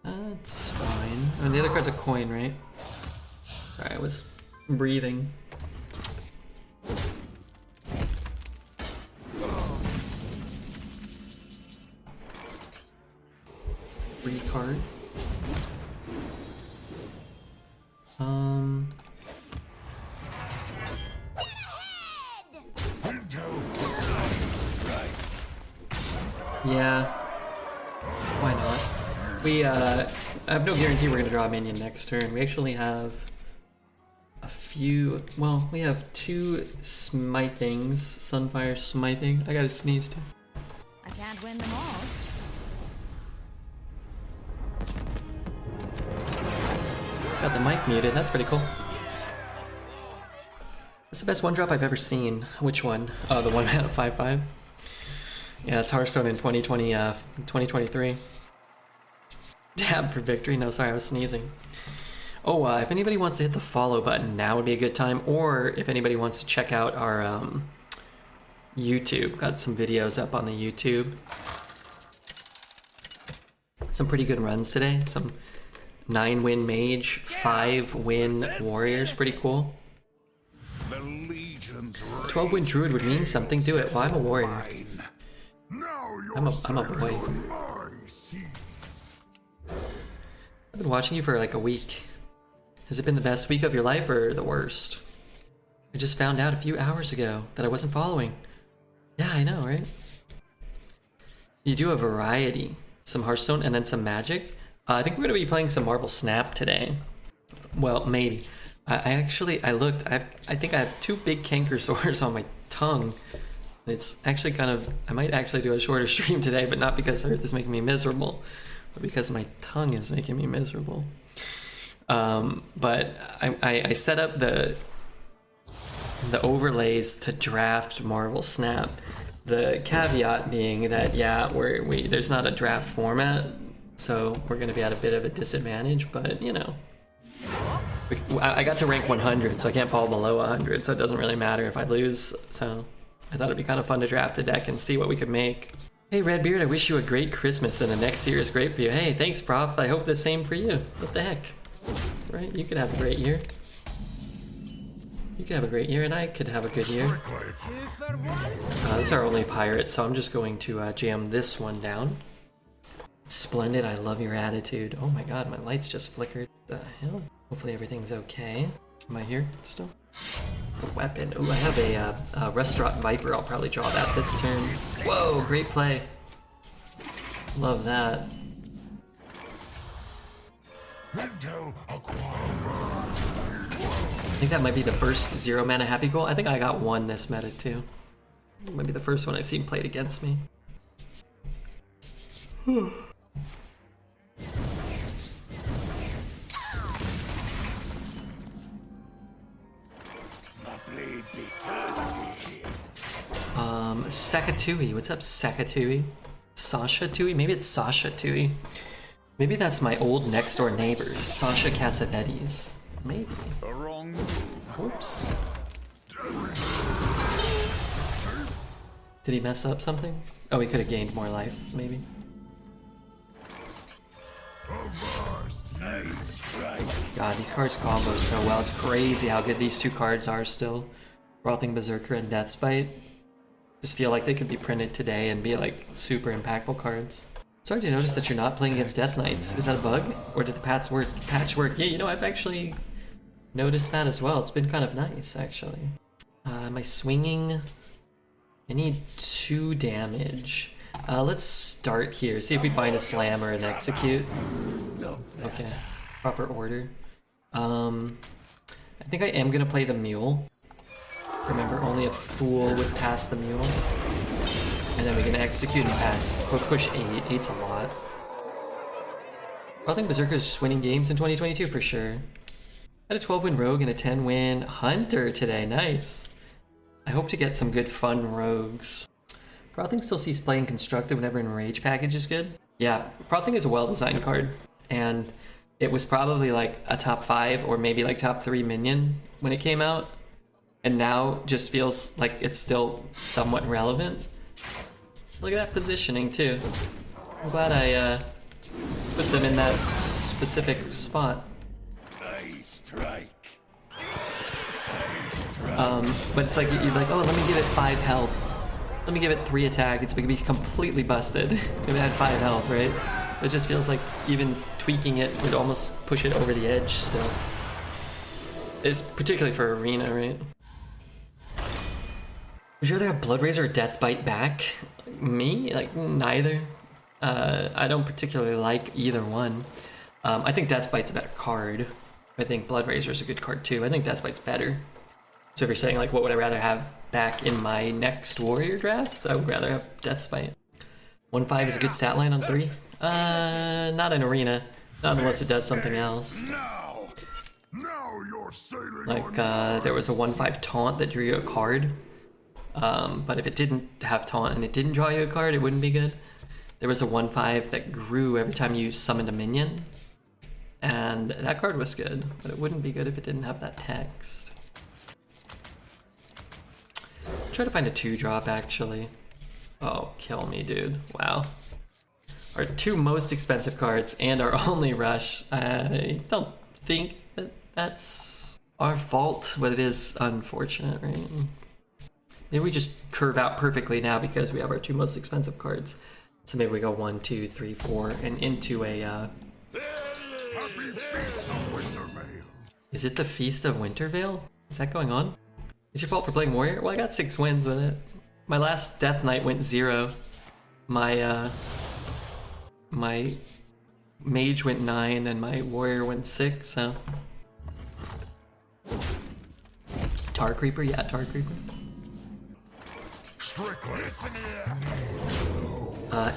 That's fine. And the other card's a coin, right? Sorry, I was breathing. Free card. Yeah. Why not? We, I have no guarantee we're gonna draw a minion next turn. We actually have a few, well, we have 2 smithings. Sunfire smithing. I gotta sneeze too. I can't win them all. Got the mic muted, that's pretty cool. That's the best 1-drop I've ever seen. Which one? Oh, the 1 mana 5/5. Yeah, it's Hearthstone in 2023. Dab for victory. No, sorry, I was sneezing. Oh, if anybody wants to hit the follow button, now would be a good time. Or if anybody wants to check out our YouTube, got some videos up on the YouTube. Some pretty good runs today. Some 9-win mage, 5-win warriors, pretty cool. The Legion's 12-win druid would mean something. Do it. Well, I'm a warrior. reign. Now you're I'm a sailing boy. on my seas. I've been watching you for like a week. Has it been the best week of your life or the worst? I just found out a few hours ago that I wasn't following. Yeah, I know, right? You do a variety. Some Hearthstone and then some Magic. I think we're going to be playing some Marvel Snap today. Well, maybe. I looked. I think I have 2 big canker sores on my tongue. It's actually kind of, I might actually do a shorter stream today, but not because Earth is making me miserable, but because my tongue is making me miserable. But I set up the overlays to draft Marvel Snap. The caveat being that, yeah, there's not a draft format, so we're going to be at a bit of a disadvantage, but you know. I got to rank 100, so I can't fall below 100, so it doesn't really matter if I lose, so I thought it'd be kind of fun to draft a deck and see what we could make. Hey Redbeard, I wish you a great Christmas and the next year is great for you. Hey, thanks Prof, I hope the same for you. What the heck? Right, you could have a great year. You could have a great year and I could have a good year. This is our only pirate, so I'm just going to jam this one down. Splendid, I love your attitude. Oh my god, my lights just flickered. The hell? Hopefully everything's okay. Am I here still? A weapon. Oh, I have a Restaurant Viper. I'll probably draw that this turn. Whoa, great play. Love that. Intel acquired. I think that might be the first 0 mana happy goal. I think I got one this meta too. It might be the first one I've seen played against me. Sakatui. What's up, Sakatui? Sasha Tui? Maybe it's Sasha Tui. Maybe that's my old next door neighbor, Sasha Cassavetes. Maybe. A wrong move. Oops. Did he mess up something? Oh, he could have gained more life, maybe. God, these cards combo so well. It's crazy how good these two cards are still. Frothing Berserker and Deathspite. Just feel like they could be printed today and be like super impactful cards. Sorry to notice that you're not playing against Death Knights. Is that a bug? Or did the patch work? Yeah, you know, I've actually noticed that as well. It's been kind of nice, actually. Am I swinging? I need 2 damage. Let's start here. See if we find a slam or an execute. Okay, proper order. I think I am gonna play the mule. Remember, only a fool would pass the mule. And then we can execute and pass. We'll push 8. 8's a lot. I think Berserker's just winning games in 2022 for sure. I had a 12-win Rogue and a 10-win Hunter today. Nice. I hope to get some good fun rogues. Frothing still sees playing constructed whenever Enrage package is good. Yeah, Frothing is a well-designed card. And it was probably like a top 5 or maybe like top 3 minion when it came out. And now just feels like it's still somewhat relevant. Look at that positioning too. I'm glad I put them in that specific spot. Nice strike. But it's like, you're like, oh, let me give it 5 health. Let me give it 3 attack. It's gonna be completely busted if it had 5 health, right? It just feels like even tweaking it would almost push it over the edge still. It's particularly for arena, right? Would you rather have Blood Razor or Deathspite back? Me? Like, neither. I don't particularly like either one. I think Deathspite's a better card. I think Blood Razor's a good card too. I think Deathspite's better. So if you're saying like, what would I rather have back in my next Warrior draft? I would rather have Deathspite. 1-5 is a good stat line on 3? Not in arena. Not unless it does something else. Now you're sailing Like, on there was a 1-5 taunt that drew you a card. But if it didn't have taunt and it didn't draw you a card, it wouldn't be good. There was a 1-5 that grew every time you summoned a minion. And that card was good, but it wouldn't be good if it didn't have that text. Try to find a 2-drop actually. Oh, kill me, dude. Wow. Our 2 most expensive cards and our only rush. I don't think that that's our fault, but it is unfortunate, right? Maybe we just curve out perfectly now because we have our 2 most expensive cards. So maybe we go 1, 2, 3, 4, and into a, Happy Feast of Wintervale. Is it the Feast of Wintervale? Is that going on? It's your fault for playing Warrior? Well, I got 6 wins with it. My last Death Knight went 0. My, my Mage went 9, and my Warrior went 6, so... Tar Creeper? Yeah, Tar Creeper.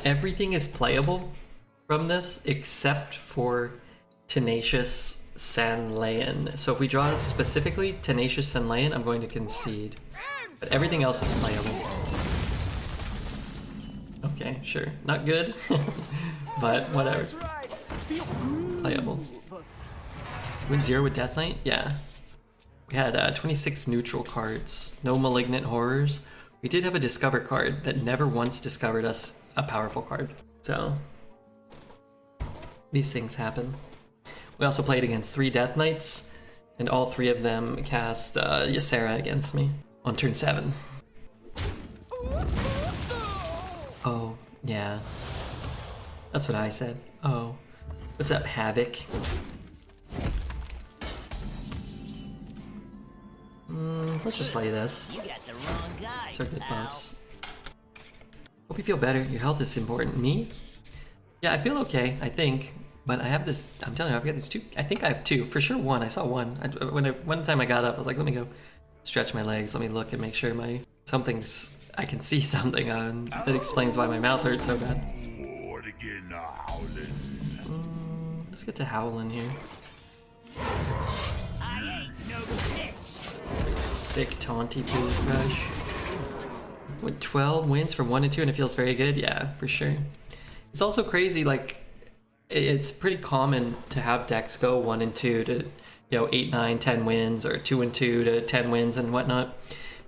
Everything is playable from this except for Tenacious Sanlayan. So if we draw specifically Tenacious Sanlayan, I'm going to concede. But everything else is playable. Okay, sure. Not good, but whatever. Playable. Win 0 with Death Knight? Yeah. We had 26 neutral cards. No Malignant Horrors. We did have a Discover card that never once discovered us a powerful card. So these things happen. We also played against 3 Death Knights, and all 3 of them cast Ysera against me on turn 7. Oh, yeah. That's what I said. Oh. What's up, Havoc? Let's just play this. You got the wrong guy. Circuit pal. bumps. Hope you feel better. Your health is important. Me? Yeah, I feel okay, I think. But I have this, I'm telling you, I've got these 2. I think I have 2. For sure 1. I saw 1. One time I got up, I was like, let me go stretch my legs. Let me look and make sure I can see something on that explains why my mouth hurts so bad. What again, howling? Let's get to Howlin' here. I ain't no bitch. Sick taunty toothbrush. With 12 wins from 1 to 2 and it feels very good? Yeah, for sure. It's also crazy, like, it's pretty common to have decks go 1 and 2 to, 8, 9, 10 wins, or 2 and 2 to 10 wins and whatnot.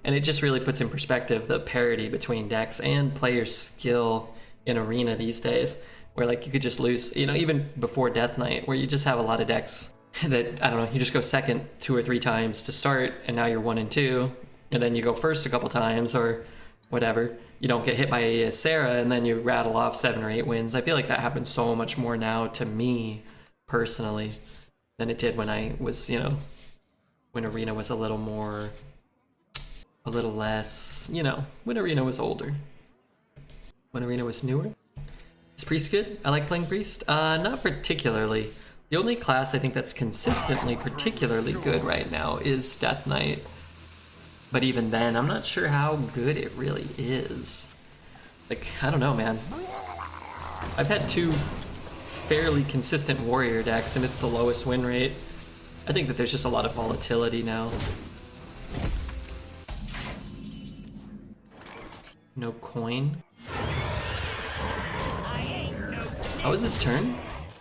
And it just really puts in perspective the parity between decks and players' skill in Arena these days, where like you could just lose, even before Death Knight, where you just have a lot of decks that, I don't know, you just go second 2 or 3 times to start, and now you're 1 and 2, and then you go first a couple times, or whatever. You don't get hit by a Sarah, and then you rattle off 7 or 8 wins. I feel like that happens so much more now to me, personally, than it did when I was, when Arena was a little less, when Arena was older. When Arena was newer. Is Priest good? I like playing Priest. Not particularly. The only class I think that's consistently particularly good right now is Death Knight. But even then, I'm not sure how good it really is. Like, I don't know, man. I've had 2 fairly consistent warrior decks, and it's the lowest win rate. I think that there's just a lot of volatility now. No coin. How was his turn?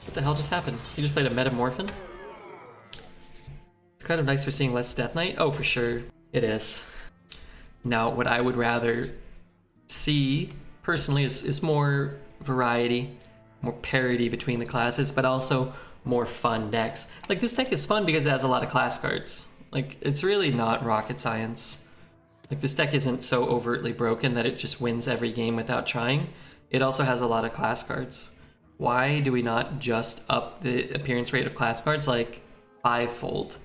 What the hell just happened? He just played a Metamorphin? It's kind of nice for seeing less Death Knight. Oh, for sure. It is. Now, what I would rather see, personally, is more variety, more parity between the classes, but also more fun decks. Like, this deck is fun because it has a lot of class cards. Like, it's really not rocket science. Like, this deck isn't so overtly broken that it just wins every game without trying. It also has a lot of class cards. Why do we not just up the appearance rate of class cards like 5-fold?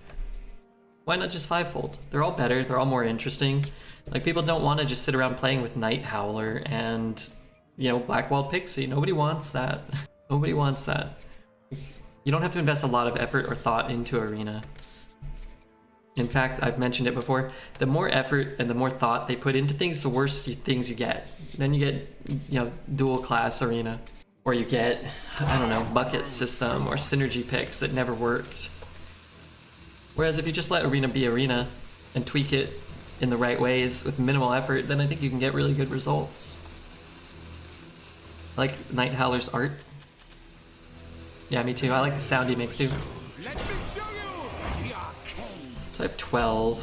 Why not just 5-fold? They're all better, they're all more interesting. Like, people don't want to just sit around playing with Night Howler and, Blackwalled Pixie. Nobody wants that. Nobody wants that. You don't have to invest a lot of effort or thought into Arena. In fact, I've mentioned it before, the more effort and the more thought they put into things, the worse things you get. Then you get, dual class Arena. Or you get, I don't know, bucket system or synergy picks that never worked. Whereas if you just let Arena be Arena and tweak it in the right ways with minimal effort, then I think you can get really good results. I like Night Howler's art. Yeah, me too. I like the sound he makes too. Let me show you the arcane. So I have 12.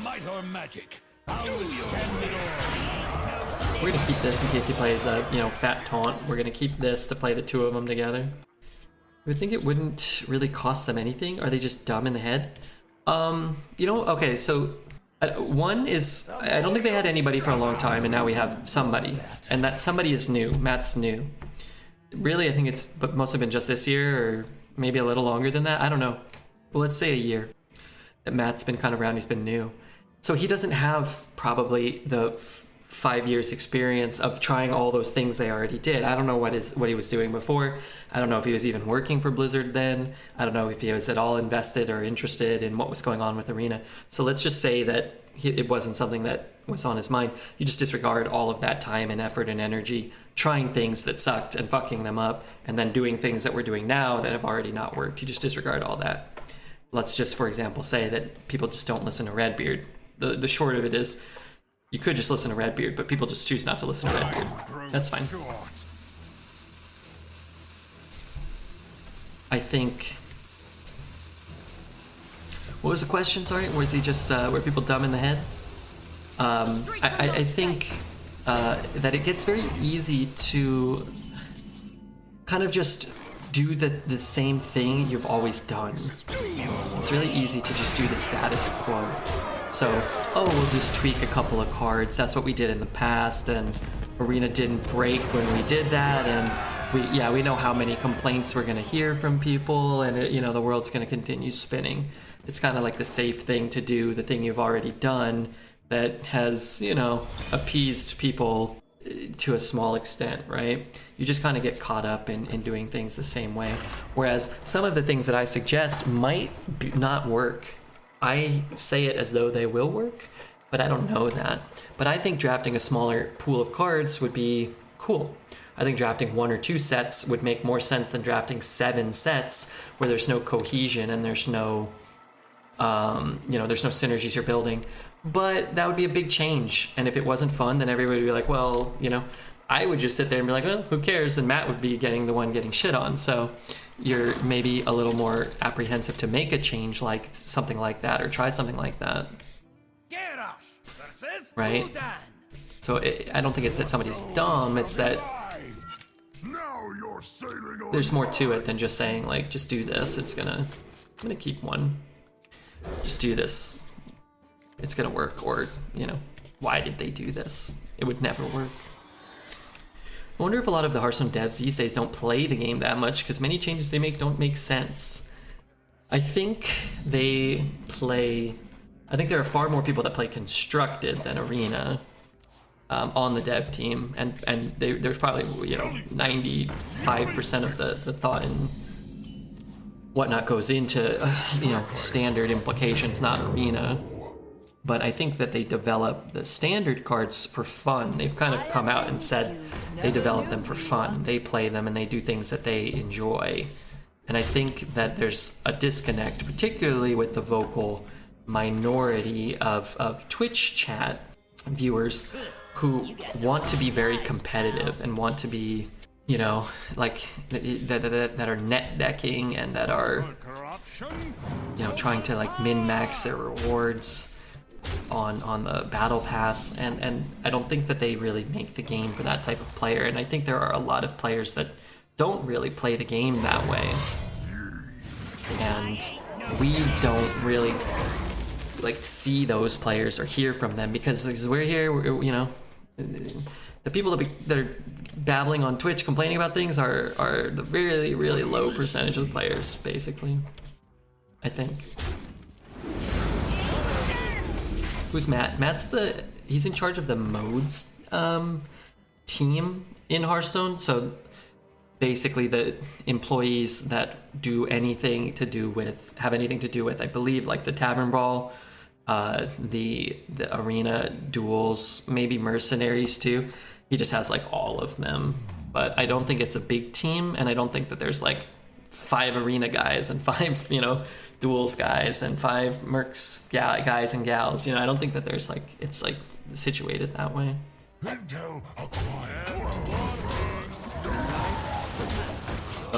Might or magic. I'll withstand it all. We're gonna keep this in case he plays a, fat taunt. We're gonna keep this to play the 2 of them together. You would think it wouldn't really cost them anything. Are they just dumb in the head? Okay, so one is, I don't think they had anybody for a long time, and now we have somebody. And that somebody is new. Matt's new. Really, I think it's mostly been just this year, or maybe a little longer than that. I don't know. But let's say a year that Matt's been kind of around, he's been new. So he doesn't have probably the 5 years experience of trying all those things they already did. I don't know what he was doing before. I don't know if he was even working for Blizzard then. I don't know if he was at all invested or interested in what was going on with Arena. So let's just say that it wasn't something that was on his mind. You just disregard all of that time and effort and energy trying things that sucked and fucking them up, and then doing things that we're doing now that have already not worked. You just disregard all that. Let's just, for example, say that people just don't listen to Redbeard. The short of it is, you could just listen to Redbeard, but people just choose not to listen to Redbeard. That's fine. I think... What was the question, sorry? Was he just, were people dumb in the head? I think that it gets very easy to kind of just do the same thing you've always done. It's really easy to just do the status quo. So, oh, we'll just tweak a couple of cards. That's what we did in the past, and Arena didn't break when we did that, and we know how many complaints we're gonna hear from people, and the world's gonna continue spinning. It's kind of like the safe thing to do, the thing you've already done that has, appeased people to a small extent, right? You just kind of get caught up in doing things the same way. Whereas some of the things that I suggest might not work. I say it as though they will work, but I don't know that. But I think drafting a smaller pool of cards would be cool. I think drafting 1 or 2 sets would make more sense than drafting 7 sets where there's no cohesion and there's no, there's no synergies you're building. But that would be a big change. And if it wasn't fun, then everybody would be like, well, I would just sit there and be like, well, who cares? And Matt would be the one getting shit on. So you're maybe a little more apprehensive to make a change like something like that or try something like that. Right? So I don't think it's that somebody's dumb. It's that there's more to it than just saying, like, just do this. I'm gonna keep one. Just do this. It's gonna work. Or, why did they do this? It would never work. I wonder if a lot of the Hearthstone devs these days don't play the game that much because many changes they make don't make sense. I think there are far more people that play Constructed than Arena on the dev team, and there's probably 95% of the thought and whatnot goes into standard implications, not Arena. But I think that they develop the standard cards for fun. They've kind of come out and said they develop them for fun. They play them and they do things that they enjoy. And I think that there's a disconnect, particularly with the vocal minority of Twitch chat viewers who want to be very competitive and want to be, that are net decking and that are, trying to min-max their rewards on the battle pass, and I don't think that they really make the game for that type of player, and I think there are a lot of players that don't really play the game that way, and we don't really see those players or hear from them because we're here, the people that are babbling on Twitch complaining about things are the really, really low percentage of the players, basically, I think. Who's Matt? He's in charge of the modes team in Hearthstone. So basically the employees that do anything to do with, I believe, the Tavern Brawl, the arena duels, maybe mercenaries too. He just has all of them. But I don't think it's a big team, and I don't think that there's 5 arena guys and 5, duels guys and 5 mercs guys and gals. I don't think that there's it's situated that way. But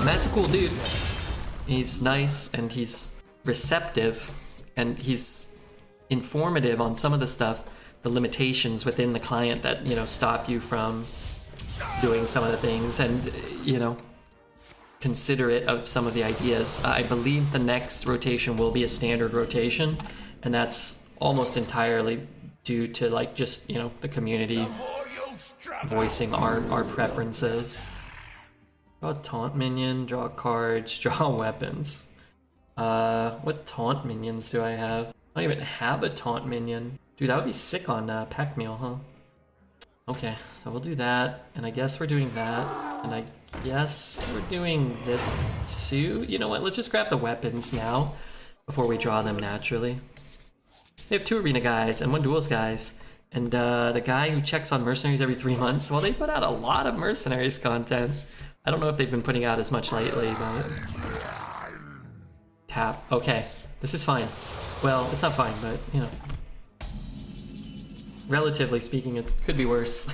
Matt's a cool dude. He's nice and he's receptive and he's informative on some of the stuff, the limitations within the client that stop you from doing some of the things, and considerate of some of the ideas. I believe the next rotation will be a standard rotation, and that's almost entirely due to just the community voicing our preferences. Draw a taunt minion, draw cards, draw weapons. What taunt minions do I have? I don't even have a taunt minion. Dude, that would be sick on pack meal, huh? Okay, so we'll do that, and I guess we're doing that, and I guess we're doing this too. You know what, let's just grab the weapons now before we draw them naturally. We have 2 arena guys and 1 duels guys, and the guy who checks on mercenaries every 3 months, well, they put out a lot of mercenaries content. I don't know if they've been putting out as much lately, but... Tap. Okay, this is fine. Well, it's not fine, but, relatively speaking, it could be worse.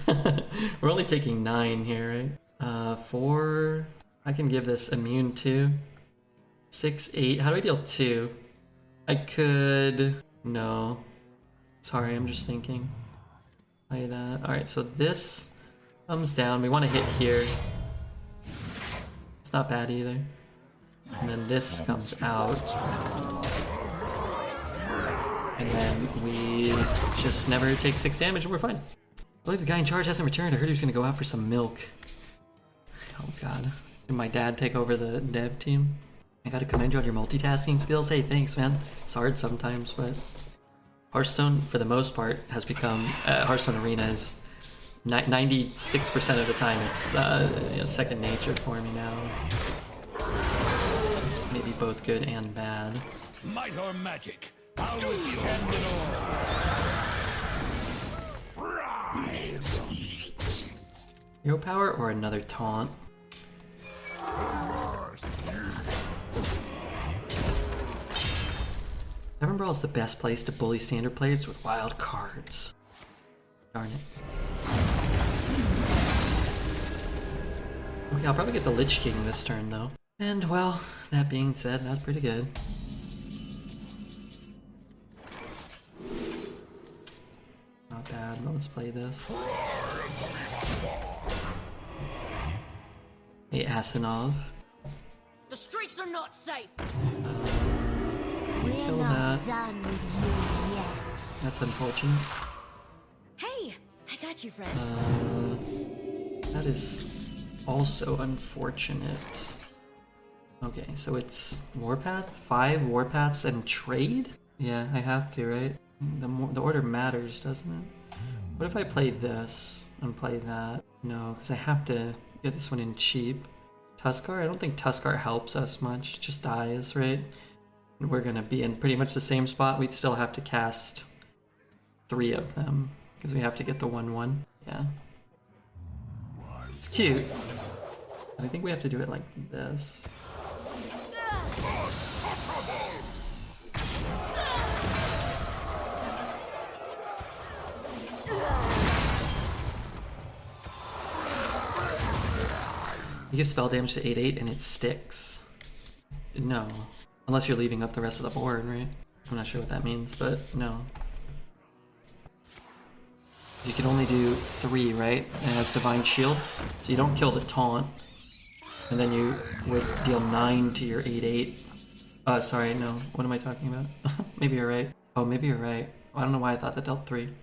We're only taking 9 here, right? 4... I can give this immune to. 6, 8... How do I deal 2? I could... No. Sorry, I'm just thinking. Play that. Alright, so this comes down. We want to hit here. It's not bad either. And then this comes out. And then we just never take 6 damage and we're fine. I believe the guy in charge hasn't returned. I heard he was going to go out for some milk. Oh god. Did my dad take over the dev team? I gotta commend you on your multitasking skills. Hey, thanks, man. It's hard sometimes, but Hearthstone, for the most part, has become Hearthstone Arena is 96% of the time it's you know, second nature for me now. It's maybe both good and bad. Might or magic, I'll withstand it all. Hero power or another taunt? Tavern Brawl is the best place to bully standard players with wild cards. Darn it. Okay, I'll probably get the Lich King this turn though. And well, that being said, that's pretty good. Not bad, but let's play this. Hey, Asinov. The streets are not safe. Kill that. That's unfortunate. Hey, I got you, friend. That is also unfortunate. Okay, so it's Warpath? 5 Warpaths and trade? Yeah, I have to, right? The order matters, doesn't it? What if I play this and play that? No, because I have to get this one in cheap. Tuskar? I don't think Tuskar helps us much. It just dies, right? We're gonna be in pretty much the same spot. We'd still have to cast 3 of them because we have to get the 1/1. Yeah. It's cute. But I think we have to do it like this. You give spell damage to 8/8 and it sticks. No. Unless you're leaving up the rest of the board, right? I'm not sure what that means, but no. You can only do 3, right? And it has Divine Shield. So you don't kill the taunt. And then you would deal 9 to your 8/8. Sorry, no. What am I talking about? Maybe you're right. Oh, maybe you're right. I don't know why I thought that dealt 3. I'm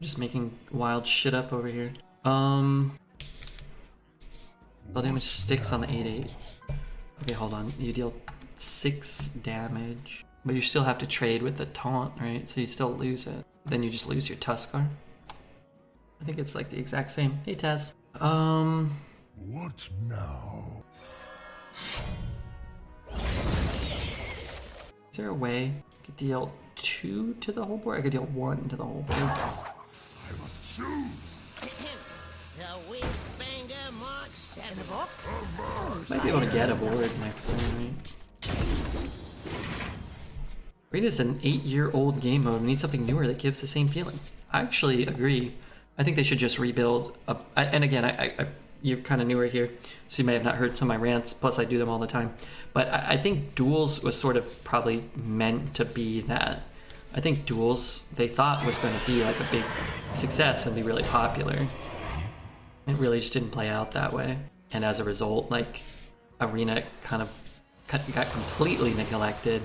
just making wild shit up over here. Spell damage sticks on the 8/8. Okay, hold on. You deal 6 damage. But you still have to trade with the taunt, right? So you still lose it. Then you just lose your Tuskar. I think it's like the exact same. Hey, Taz. What now? Is there a way I could deal 2 to the whole board? I could deal 1 to the whole board. I must choose. The Whizbanger Mark 7. In the box? Might be able to get a board next turn, right? Arena is an 8-year-old game mode. We need something newer that gives the same feeling. I actually agree. I think they should just rebuild. And again, you're kind of newer here, so you may have not heard some of my rants. Plus, I do them all the time. But I think Duels was sort of probably meant to be that. I think Duels, they thought was going to be like a big success and be really popular. It really just didn't play out that way. And as a result, like, Arena kind of got completely neglected,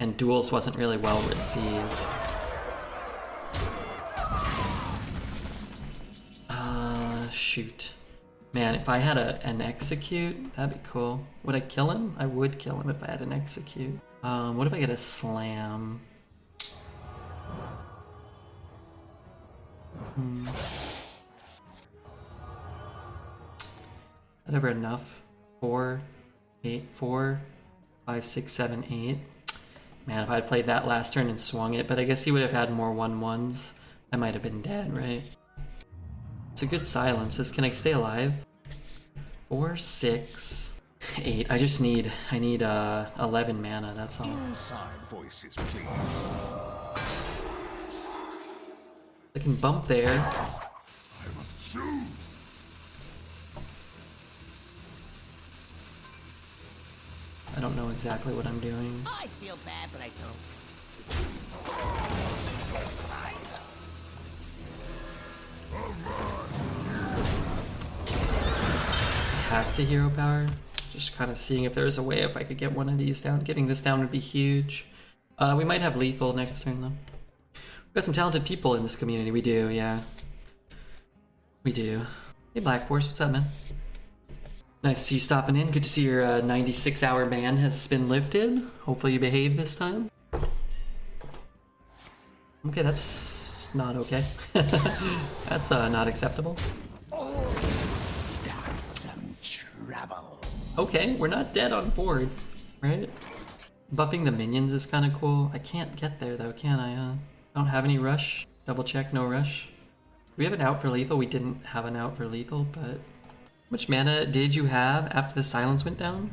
and Duels wasn't really well received. Shoot. Man, if I had an execute, that'd be cool. Would I kill him? I would kill him if I had an execute. What if I get a slam? That ever enough? 4, 8, 4, 5, 6, 7, 8. Man, if I had played that last turn and swung it, but I guess he would have had more 1/1s. I might have been dead, right? It's a good silence. Can I stay alive? 4, 6, 8. I need 11 mana, that's all. Inside voices, please. I can bump there. I must choose. I don't know exactly what I'm doing. I feel bad, but I don't. attack the hero power. Just kind of seeing if there's a way if I could get one of these down. Getting this down would be huge. We might have lethal next turn though. We've got some talented people in this community. We do, yeah. We do. Hey Black Force, what's up, man? Nice to see you stopping in. Good to see your 96-hour ban has been lifted. Hopefully you behave this time. Okay, that's not okay. That's not acceptable. Some trouble. Okay, we're not dead on board, right? Buffing the minions is kind of cool. I can't get there though, can I? Don't have any rush. Double check, no rush. Do we have an out for lethal? We didn't have an out for lethal, but... How much mana did you have after the silence went down?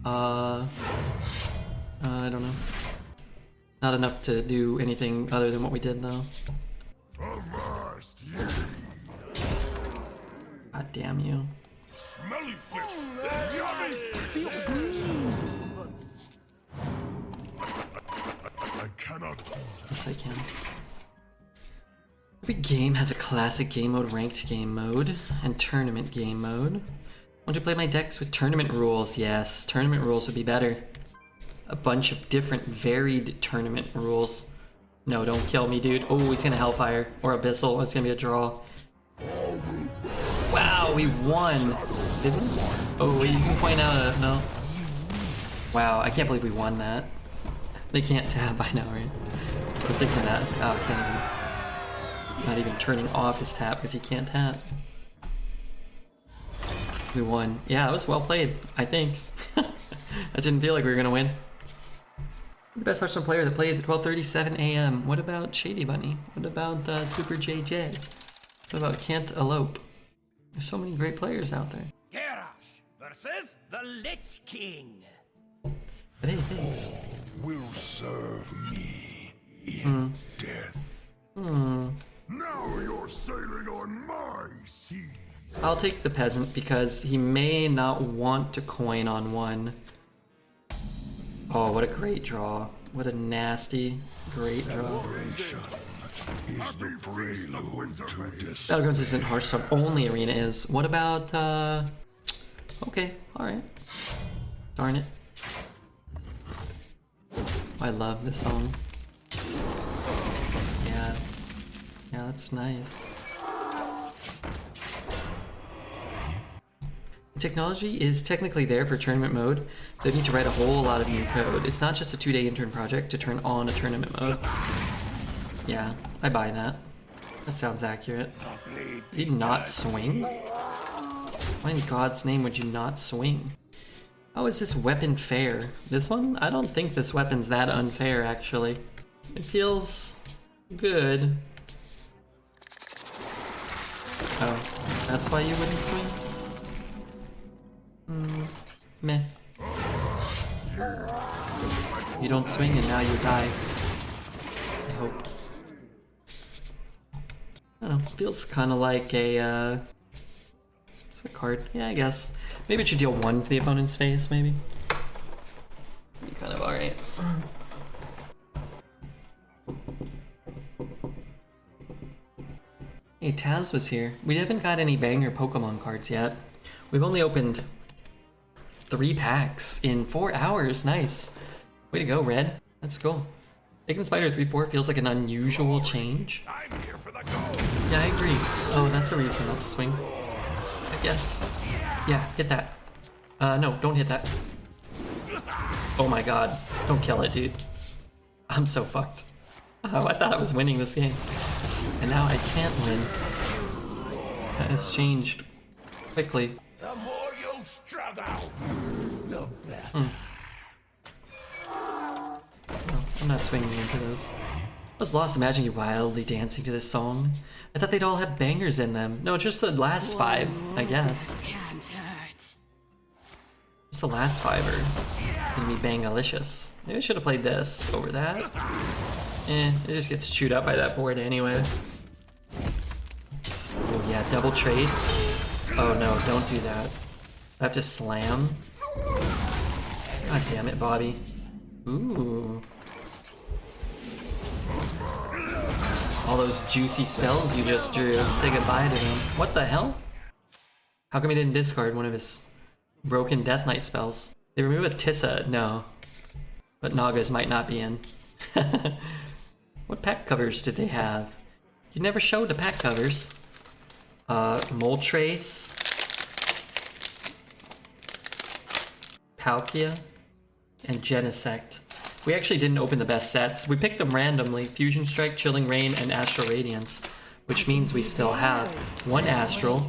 I don't know. Not enough to do anything other than what we did though. God damn you. Smelly fish! Yummy! I cannot. Yes, I can. Every game has a classic game mode, ranked game mode, and tournament game mode. Want to play my decks with tournament rules? Yes, tournament rules would be better. A bunch of different, varied tournament rules. No, don't kill me, dude. Oh, he's gonna Hellfire or Abyssal. It's gonna be a draw. Wow, we won. Did we? Oh, you can point out a no. Wow, I can't believe we won that. They can't tab by now, right? I was thinking of that. I was like, oh, I can't even. Not even turning off his tap because he can't tap. We won. Yeah, it was well played, I think. I didn't feel like we were gonna win. The best Hearthstone player that plays at 12:37 a.m. What about Shady Bunny? What about Super JJ? What about Can't Elope? There's so many great players out there. Garrosh versus the Lich King. But hey, thanks. Will serve me in death. Now you're sailing on my seas. I'll take the peasant because he may not want to coin on one. Oh, what a great draw. What a nasty, great draw. Is the prelude to death. Battlegrounds isn't Hearthstone, only Arena is. What about, okay, alright. Darn it. I love this song. Yeah. Yeah, that's nice. Technology is technically there for tournament mode. They need to write a whole lot of new code. It's not just a 2-day intern project to turn on a tournament mode. Yeah, I buy that. That sounds accurate. Did you not swing? Why in God's name would you not swing? How is this weapon fair? This one? I don't think this weapon's that unfair, actually. It feels good. Oh, that's why you wouldn't swing? Meh. You don't swing and now you die. I hope. I don't know, feels kind of like a, it's a card. Yeah, I guess. Maybe it should deal 1 to the opponent's face, maybe. Be kind of alright. Hey, Taz was here. We haven't got any banger Pokemon cards yet. We've only opened 3 packs in 4 hours. Nice. Way to go, Red. That's cool. Taking Spider 3-4 feels like an unusual change. I'm here for the gold. Yeah, I agree. Oh, that's a reason not to swing. I guess. Yeah, hit that. No, don't hit that. Oh my god. Don't kill it, dude. I'm so fucked. Oh, I thought I was winning this game. And now I can't win. That has changed quickly. The more you struggle, the better. No, I'm not swinging into those. I was lost imagining you wildly dancing to this song. I thought they'd all have bangers in them. No, just the last 5, I guess. Can't hurt. Just the last 5 are gonna be bangalicious. Maybe I should have played this over that. It just gets chewed up by that board anyway. Oh yeah, double trade. Oh no, don't do that. I have to slam. God damn it, Bobby. Ooh. All those juicy spells you just drew. Say goodbye to them. What the hell? How come he didn't discard one of his broken Death Knight spells? They remove a Tissa, no. But Nagas might not be in. What pack covers did they have? You never showed the pack covers. Mold Trace. Palkia. And Genesect. We actually didn't open the best sets. We picked them randomly. Fusion Strike, Chilling Reign, and Astral Radiance. Which means we still have 1 Astral,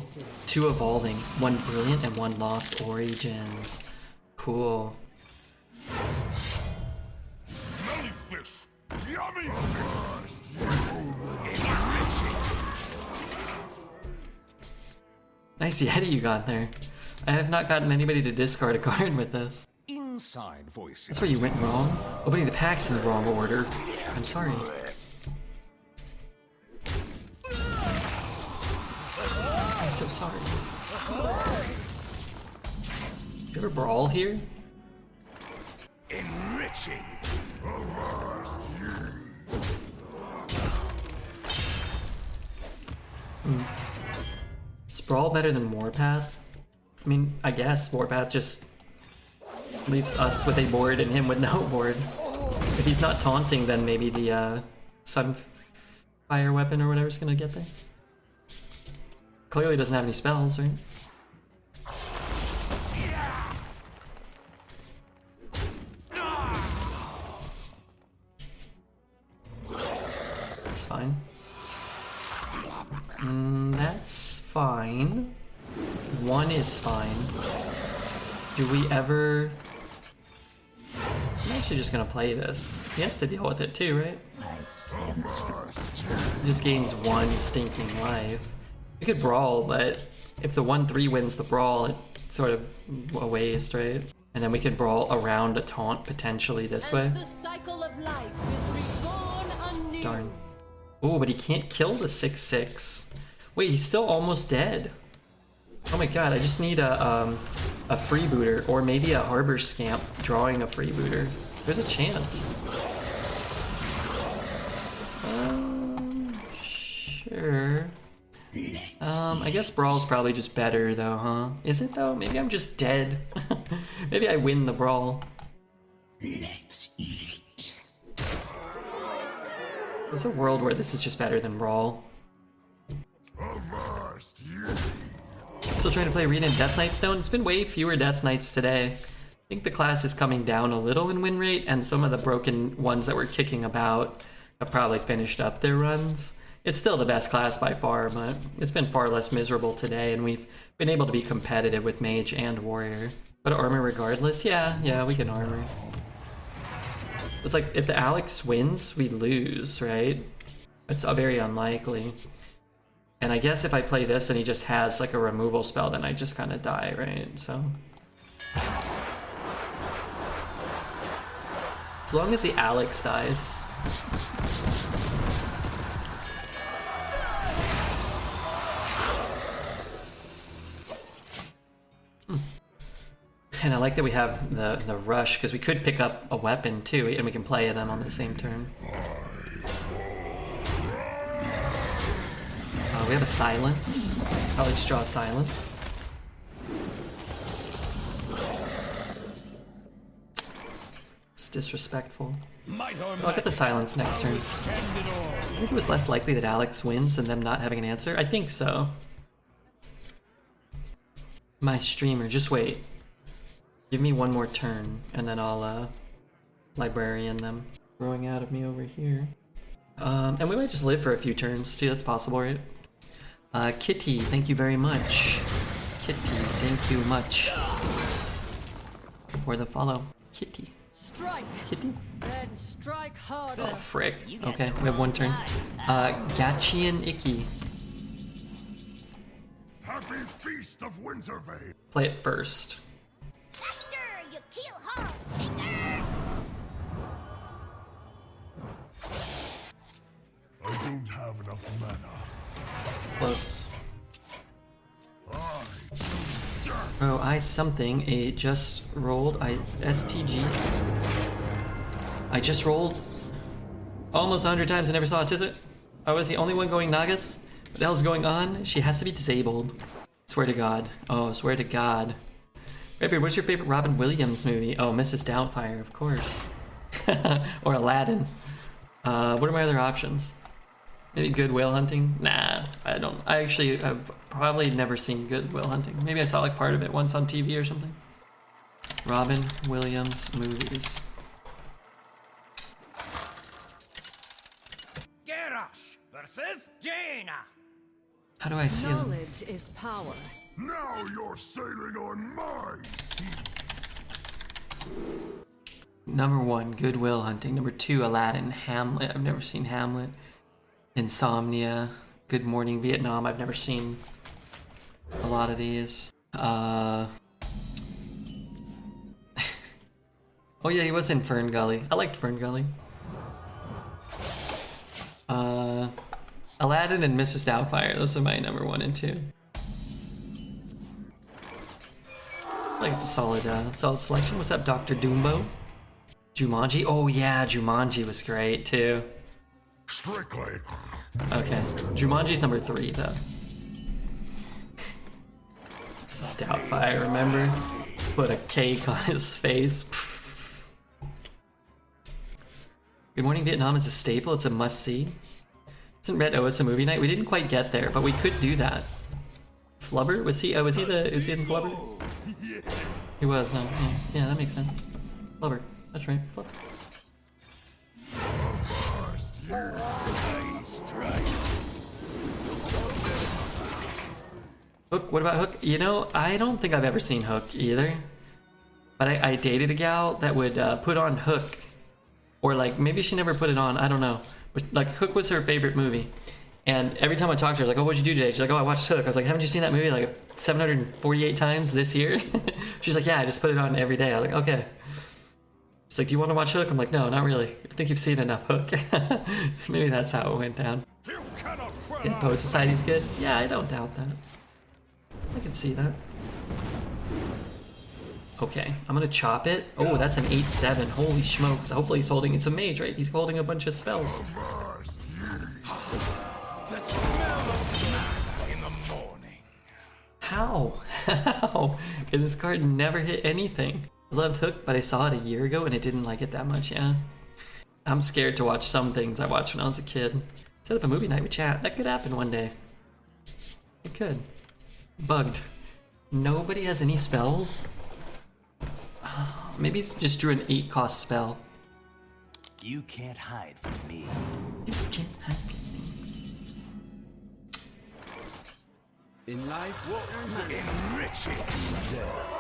2 Evolving, 1 Brilliant, and 1 Lost Origins. Cool. Smelly fish. Yummy. Nice Yeti you got there. I have not gotten anybody to discard a card with this. Inside voices. That's where you went wrong. Opening the packs in the wrong order. I'm sorry. I'm so sorry. You ever brawl here? Enriching. Is Brawl better than Warpath? I mean, I guess Warpath just leaves us with a board and him with no board. If he's not taunting, then maybe the Sunfire weapon or whatever's gonna get there. Clearly doesn't have any spells, right? That's fine. That's fine. 1 is fine. Do we ever... I'm actually just gonna play this. He has to deal with it too, right? He just gains 1 stinking life. We could brawl, but if the 1/3 wins the brawl, it's sort of a waste, right? And then we could brawl around a taunt potentially this way. The cycle of life is reborn anew. Darn. Oh, but he can't kill the 6/6. Wait, he's still almost dead. Oh my god, I just need a freebooter, or maybe a Harbor Scamp drawing a freebooter. There's a chance. Sure. I guess Brawl's probably just better though, huh? Is it though? Maybe I'm just dead. Maybe I win the Brawl. Let's eat. There's a world where this is just better than Brawl. Still trying to play Arena and Death Knight Stone. It's been way fewer Death Knights today. I think the class is coming down a little in win rate, and some of the broken ones that were kicking about have probably finished up their runs. It's still the best class by far, but it's been far less miserable today, and we've been able to be competitive with Mage and Warrior. But armor regardless, yeah, we can armor. It's like, if the Alex wins, we lose, right? It's very unlikely. And I guess if I play this and he just has like a removal spell, then I just kind of die, right? So as long as the Alex dies. And I like that we have the rush, because we could pick up a weapon too, and we can play them on the same turn. We have a silence. Probably just draw a silence. It's disrespectful. I'll get the silence next turn. I think it was less likely that Alex wins than them not having an answer. I think so. My streamer, just wait. Give me 1 more turn, and then I'll librarian them. Growing out of me over here. And we might just live for a few turns too. That's possible, right? Kitty, thank you very much. Kitty, thank you much for the follow. Kitty. Strike, Kitty. then strike harder. Oh, frick. Okay, we have 1 turn. Gachian Icky. Happy Feast of Winterveil. Play it first. Stir, you kill hard, finger. I don't have enough mana. Close. Oh, I something. A just rolled. STG. I just rolled almost 100 times and never saw a Tizzit. I was the only one going Nagas. What the hell's going on? She has to be disabled. Swear to God. Oh, swear to God. Redbeard, what's your favorite Robin Williams movie? Oh, Mrs. Doubtfire, of course. Or Aladdin. What are my other options? Maybe Good Will Hunting? Nah, I don't. I've probably never seen Good Will Hunting. Maybe I saw like part of it once on TV or something. Robin Williams movies. Garrosh versus Jaina. How do I see them? Knowledge is power. Now you're sailing on my seas. Number 1, Good Will Hunting. Number 2, Aladdin. Hamlet. I've never seen Hamlet. Insomnia. Good Morning Vietnam. I've never seen a lot of these. Oh yeah, he was in Fern Gully. I liked Fern Gully. Aladdin and Mrs. Doubtfire. Those are my number 1 and 2. I think it's a solid selection. What's up, Dr. Doombo? Jumanji? Oh yeah, Jumanji was great too. Strictly. Okay, Jumanji's number 3 though. Mrs. Doubtfire, remember? Put a cake on his face. Good Morning Vietnam is a staple. It's a must-see. Isn't Red Oasis a movie night? We didn't quite get there, but we could do that. Flubber? Was he in Flubber? He was, huh? Yeah, that makes sense. Flubber. That's right. Flubber. Hook? What about Hook? You know, I don't think I've ever seen Hook either. But I dated a gal that would put on Hook. Or like, maybe she never put it on, I don't know. Like, Hook was her favorite movie. And every time I talked to her, I was like, oh, what'd you do today? She's like, oh, I watched Hook. I was like, haven't you seen that movie like 748 times this year? She's like, yeah, I just put it on every day. I was like, okay. She's like, do you want to watch Hook? I'm like, no, not really. I think you've seen enough Hook. Maybe that's how it went down. Yeah, Poet Society's good? Yeah, I don't doubt that. I can see that. Okay, I'm gonna chop it. Oh, that's an 8-7. Holy smokes. Hopefully he's holding, it's a mage, right? He's holding a bunch of spells. The smell of manna in the morning. How? How? Okay, this card never hit anything. I loved Hook, but I saw it a year ago and I didn't like it that much, yeah. I'm scared to watch some things I watched when I was a kid. Set up a movie night with chat. That could happen one day. It could. Bugged. Nobody has any spells? Maybe he's just drew an 8-cost spell. You can't hide from me. You can't hide from me. In life, what Enriching death.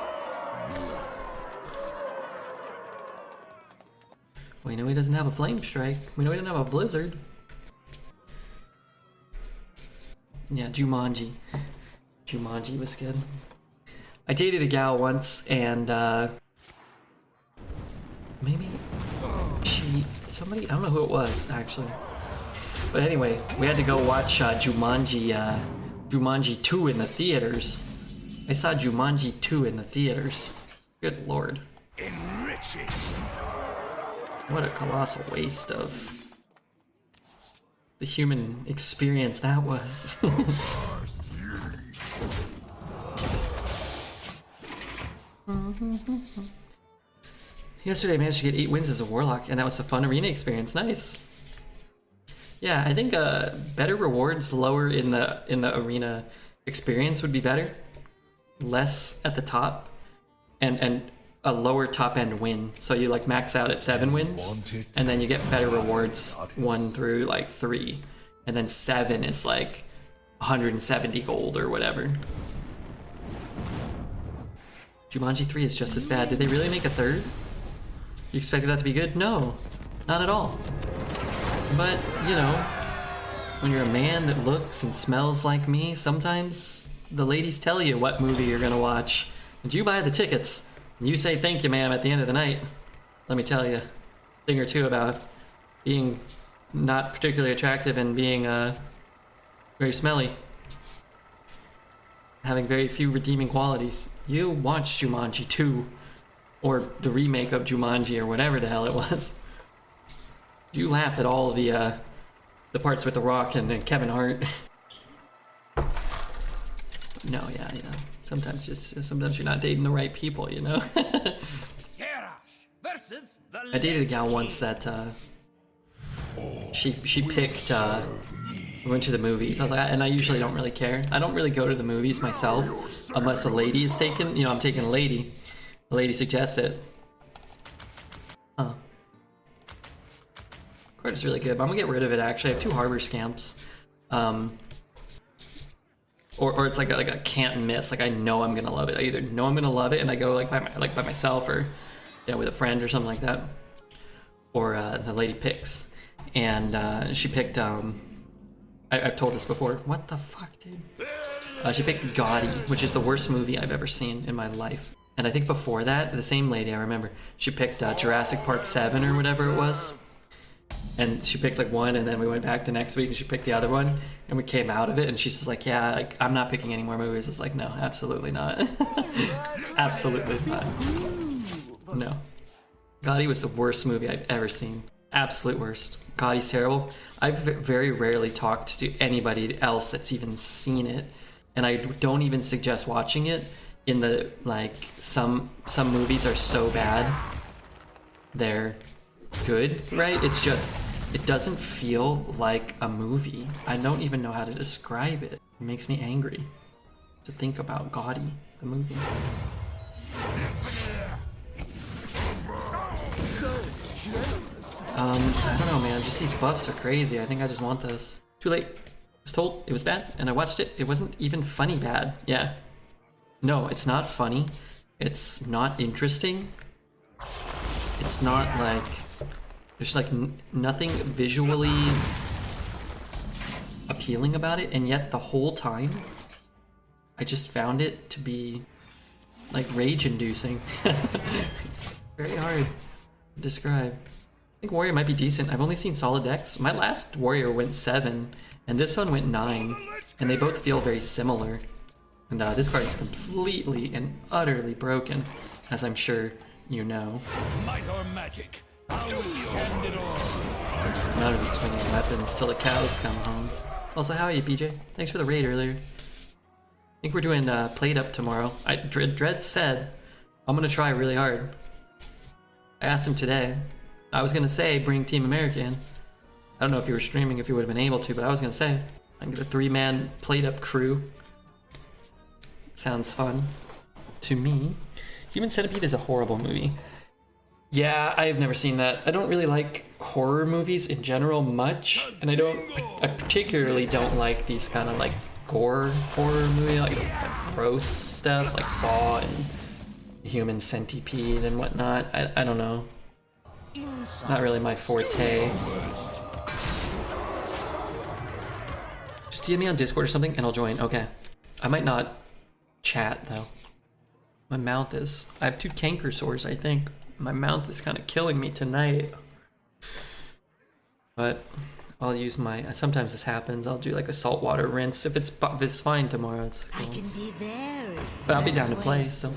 We know he doesn't have a flame strike. We know he doesn't have a blizzard. Yeah, Jumanji. Jumanji was good. I dated a gal once and maybe somebody, I don't know who it was actually. But anyway, we had to go watch Jumanji 2 in the theaters. I saw Jumanji 2 in the theaters. Good lord. Enriching. What a colossal waste of the human experience that was. Yesterday I managed to get 8 wins as a warlock, and that was a fun arena experience. Nice. Yeah, I think better rewards lower in the arena experience would be better. Less at the top, and a lower top end win. So you like max out at 7 wins, and then you get better rewards 1 through like 3, and then 7 is like 170 gold or whatever. Jumanji 3 is just as bad. Did they really make a 3rd? You expected that to be good? No, not at all. But, you know, when you're a man that looks and smells like me, sometimes the ladies tell you what movie you're gonna watch, and you buy the tickets, and you say thank you, ma'am, at the end of the night. Let me tell you a thing or two about being not particularly attractive and being very smelly. Having very few redeeming qualities. You watched Jumanji 2, or the remake of Jumanji, or whatever the hell it was. You laugh at all the parts with The Rock and Kevin Hart. No, yeah. Sometimes you're not dating the right people, you know. versus the I dated a gal once that she picked we went to the movies. I was like, and I usually don't really care. I don't really go to the movies myself unless a lady is taken. You know, I'm taking a lady. The lady suggests it. Huh. Card is really good, but I'm gonna get rid of it. Actually, I have 2 harbor scamps. Or it's like a can't miss. Like I know I'm gonna love it. I either know I'm gonna love it and I go like by myself or with a friend or something like that. Or the lady picks, and she picked. I've told this before. What the fuck, dude? She picked Gaudi, which is the worst movie I've ever seen in my life. And I think before that, the same lady, I remember, she picked Jurassic Park 7 or whatever it was. And she picked like one, and then we went back the next week and she picked the other one, and we came out of it, and she's just like, yeah, like, I'm not picking any more movies. It's like, no, absolutely not. Absolutely not. No. Gaudi was the worst movie I've ever seen. Absolute worst. Gaudi's terrible. I've very rarely talked to anybody else that's even seen it, and I don't even suggest watching it. In the like, some movies are so bad they're good, right? It's just, it doesn't feel like a movie. I don't even know how to describe it. It makes me angry to think about Gaudi, the movie. I don't know, man. Just these buffs are crazy. I think I just want this. Too late. I was told it was bad, and I watched it. It wasn't even funny bad. Yeah. No, it's not funny. It's not interesting. It's not like... There's like nothing visually appealing about it, and yet the whole time, I just found it to be like rage-inducing. Very hard to describe. I think Warrior might be decent. I've only seen solid decks. My last Warrior went 7, and this one went 9, and they both feel very similar. And this card is completely and utterly broken, as I'm sure you know. might or magic. I will stand it all. None of these swinging weapons till the cows come home. Also, how are you, BJ? Thanks for the raid earlier. I think we're doing Played Up tomorrow. Dread said, I'm gonna try really hard. I asked him today. I was gonna say, bring Team America in. I don't know if you were streaming, if you would have been able to, but I was gonna say, I can get a 3-man Played Up crew. Sounds fun. To me. Human Centipede is a horrible movie. Yeah, I have never seen that. I don't really like horror movies in general much, and I particularly don't like these kind of like gore horror movie, like gross stuff like Saw and Human Centipede and whatnot. I don't know. Not really my forte. Just DM me on Discord or something and I'll join. Okay. I might not chat though. My mouth is... I have 2 canker sores, I think. My mouth is kind of killing me tonight. But I'll use my... Sometimes this happens. I'll do like a saltwater rinse. If it's fine tomorrow, it's cool. I can be very. But I'll be down to play, so...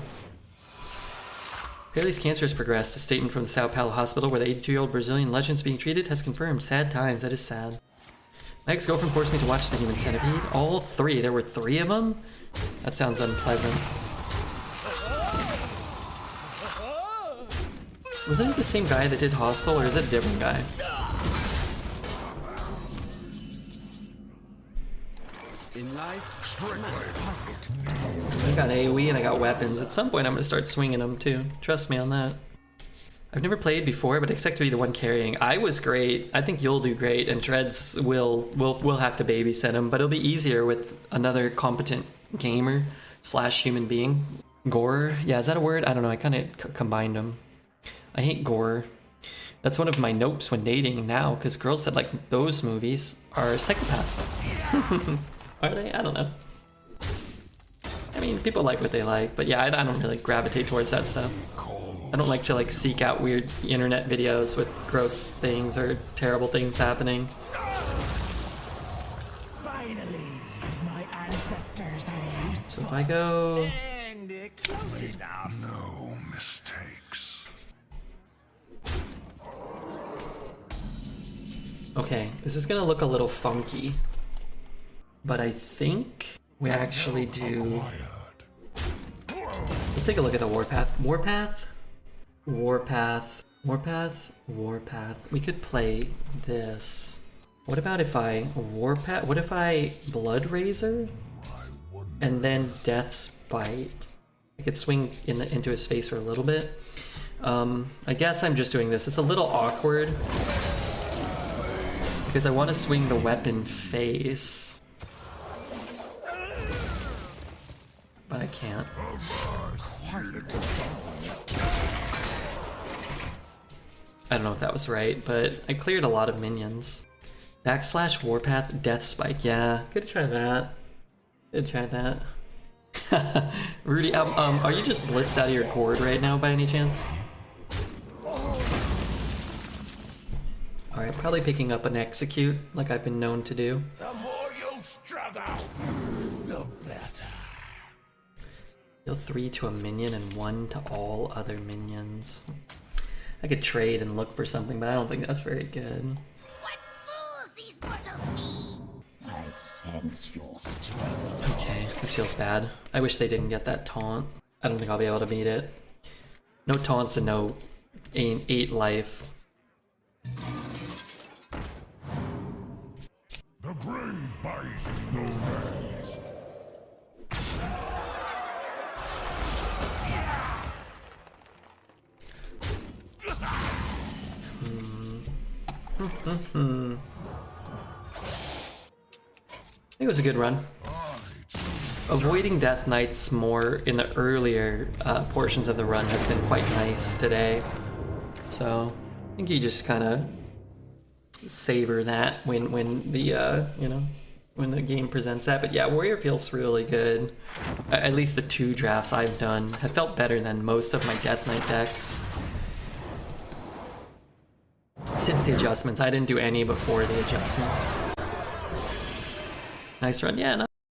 Haley's cancer has progressed. A statement from the Sao Paulo hospital where the 82-year-old Brazilian legend's being treated has confirmed. Sad times. That is sad. My ex-girlfriend forced me to watch The Human Centipede. All 3. There were 3 of them? That sounds unpleasant. Wasn't it the same guy that did Hostel, or is it a different guy? In life, I got AoE and I got weapons. At some point I'm gonna start swinging them too. Trust me on that. I've never played before, but I expect to be the one carrying. I was great. I think you'll do great, and Dreads will have to babysit him, but it'll be easier with another competent gamer / human being. Gore? Yeah, is that a word? I don't know. I kind of combined them. I hate gore. That's one of my nopes when dating now, because girls said like those movies are psychopaths. Are they? I don't know. I mean, people like what they like, but yeah, I don't really gravitate towards that stuff. I don't like to like seek out weird internet videos with gross things or terrible things happening. Finally, my ancestors are used. So if I go... No mistakes. Okay, this is gonna look a little funky, but I think We actually do. Let's take a look at the warpath. Warpath? Warpath. Warpath. Warpath. We could play this. What about if I warpath? What if I blood razor? And then Death's Bite. I could swing into his face for a little bit. I guess I'm just doing this. It's a little awkward because I want to swing the weapon face, but I can't. I don't know if that was right, but I cleared a lot of minions. Backslash Warpath Death Spike. Yeah, could try that. Could try that. Rudy, are you just blitzed out of your cord right now by any chance? Alright, probably picking up an execute like I've been known to do. The more you struggle, the better. Deal 3 to a minion and 1 to all other minions. I could trade and look for something, but I don't think that's very good. What fools these mortals be! I sense your strength. Okay, this feels bad. I wish they didn't get that taunt. I don't think I'll be able to beat it. No taunts and no 8 life. The grave buys you no rest. I think it was a good run. Avoiding Death Knights more in the earlier portions of the run has been quite nice today. So I think you just kind of savor that when the when the game presents that. But yeah, Warrior feels really good. At least the 2 drafts I've done have felt better than most of my Death Knight decks. Since the adjustments, I didn't do any before the adjustments. Nice run. Yeah,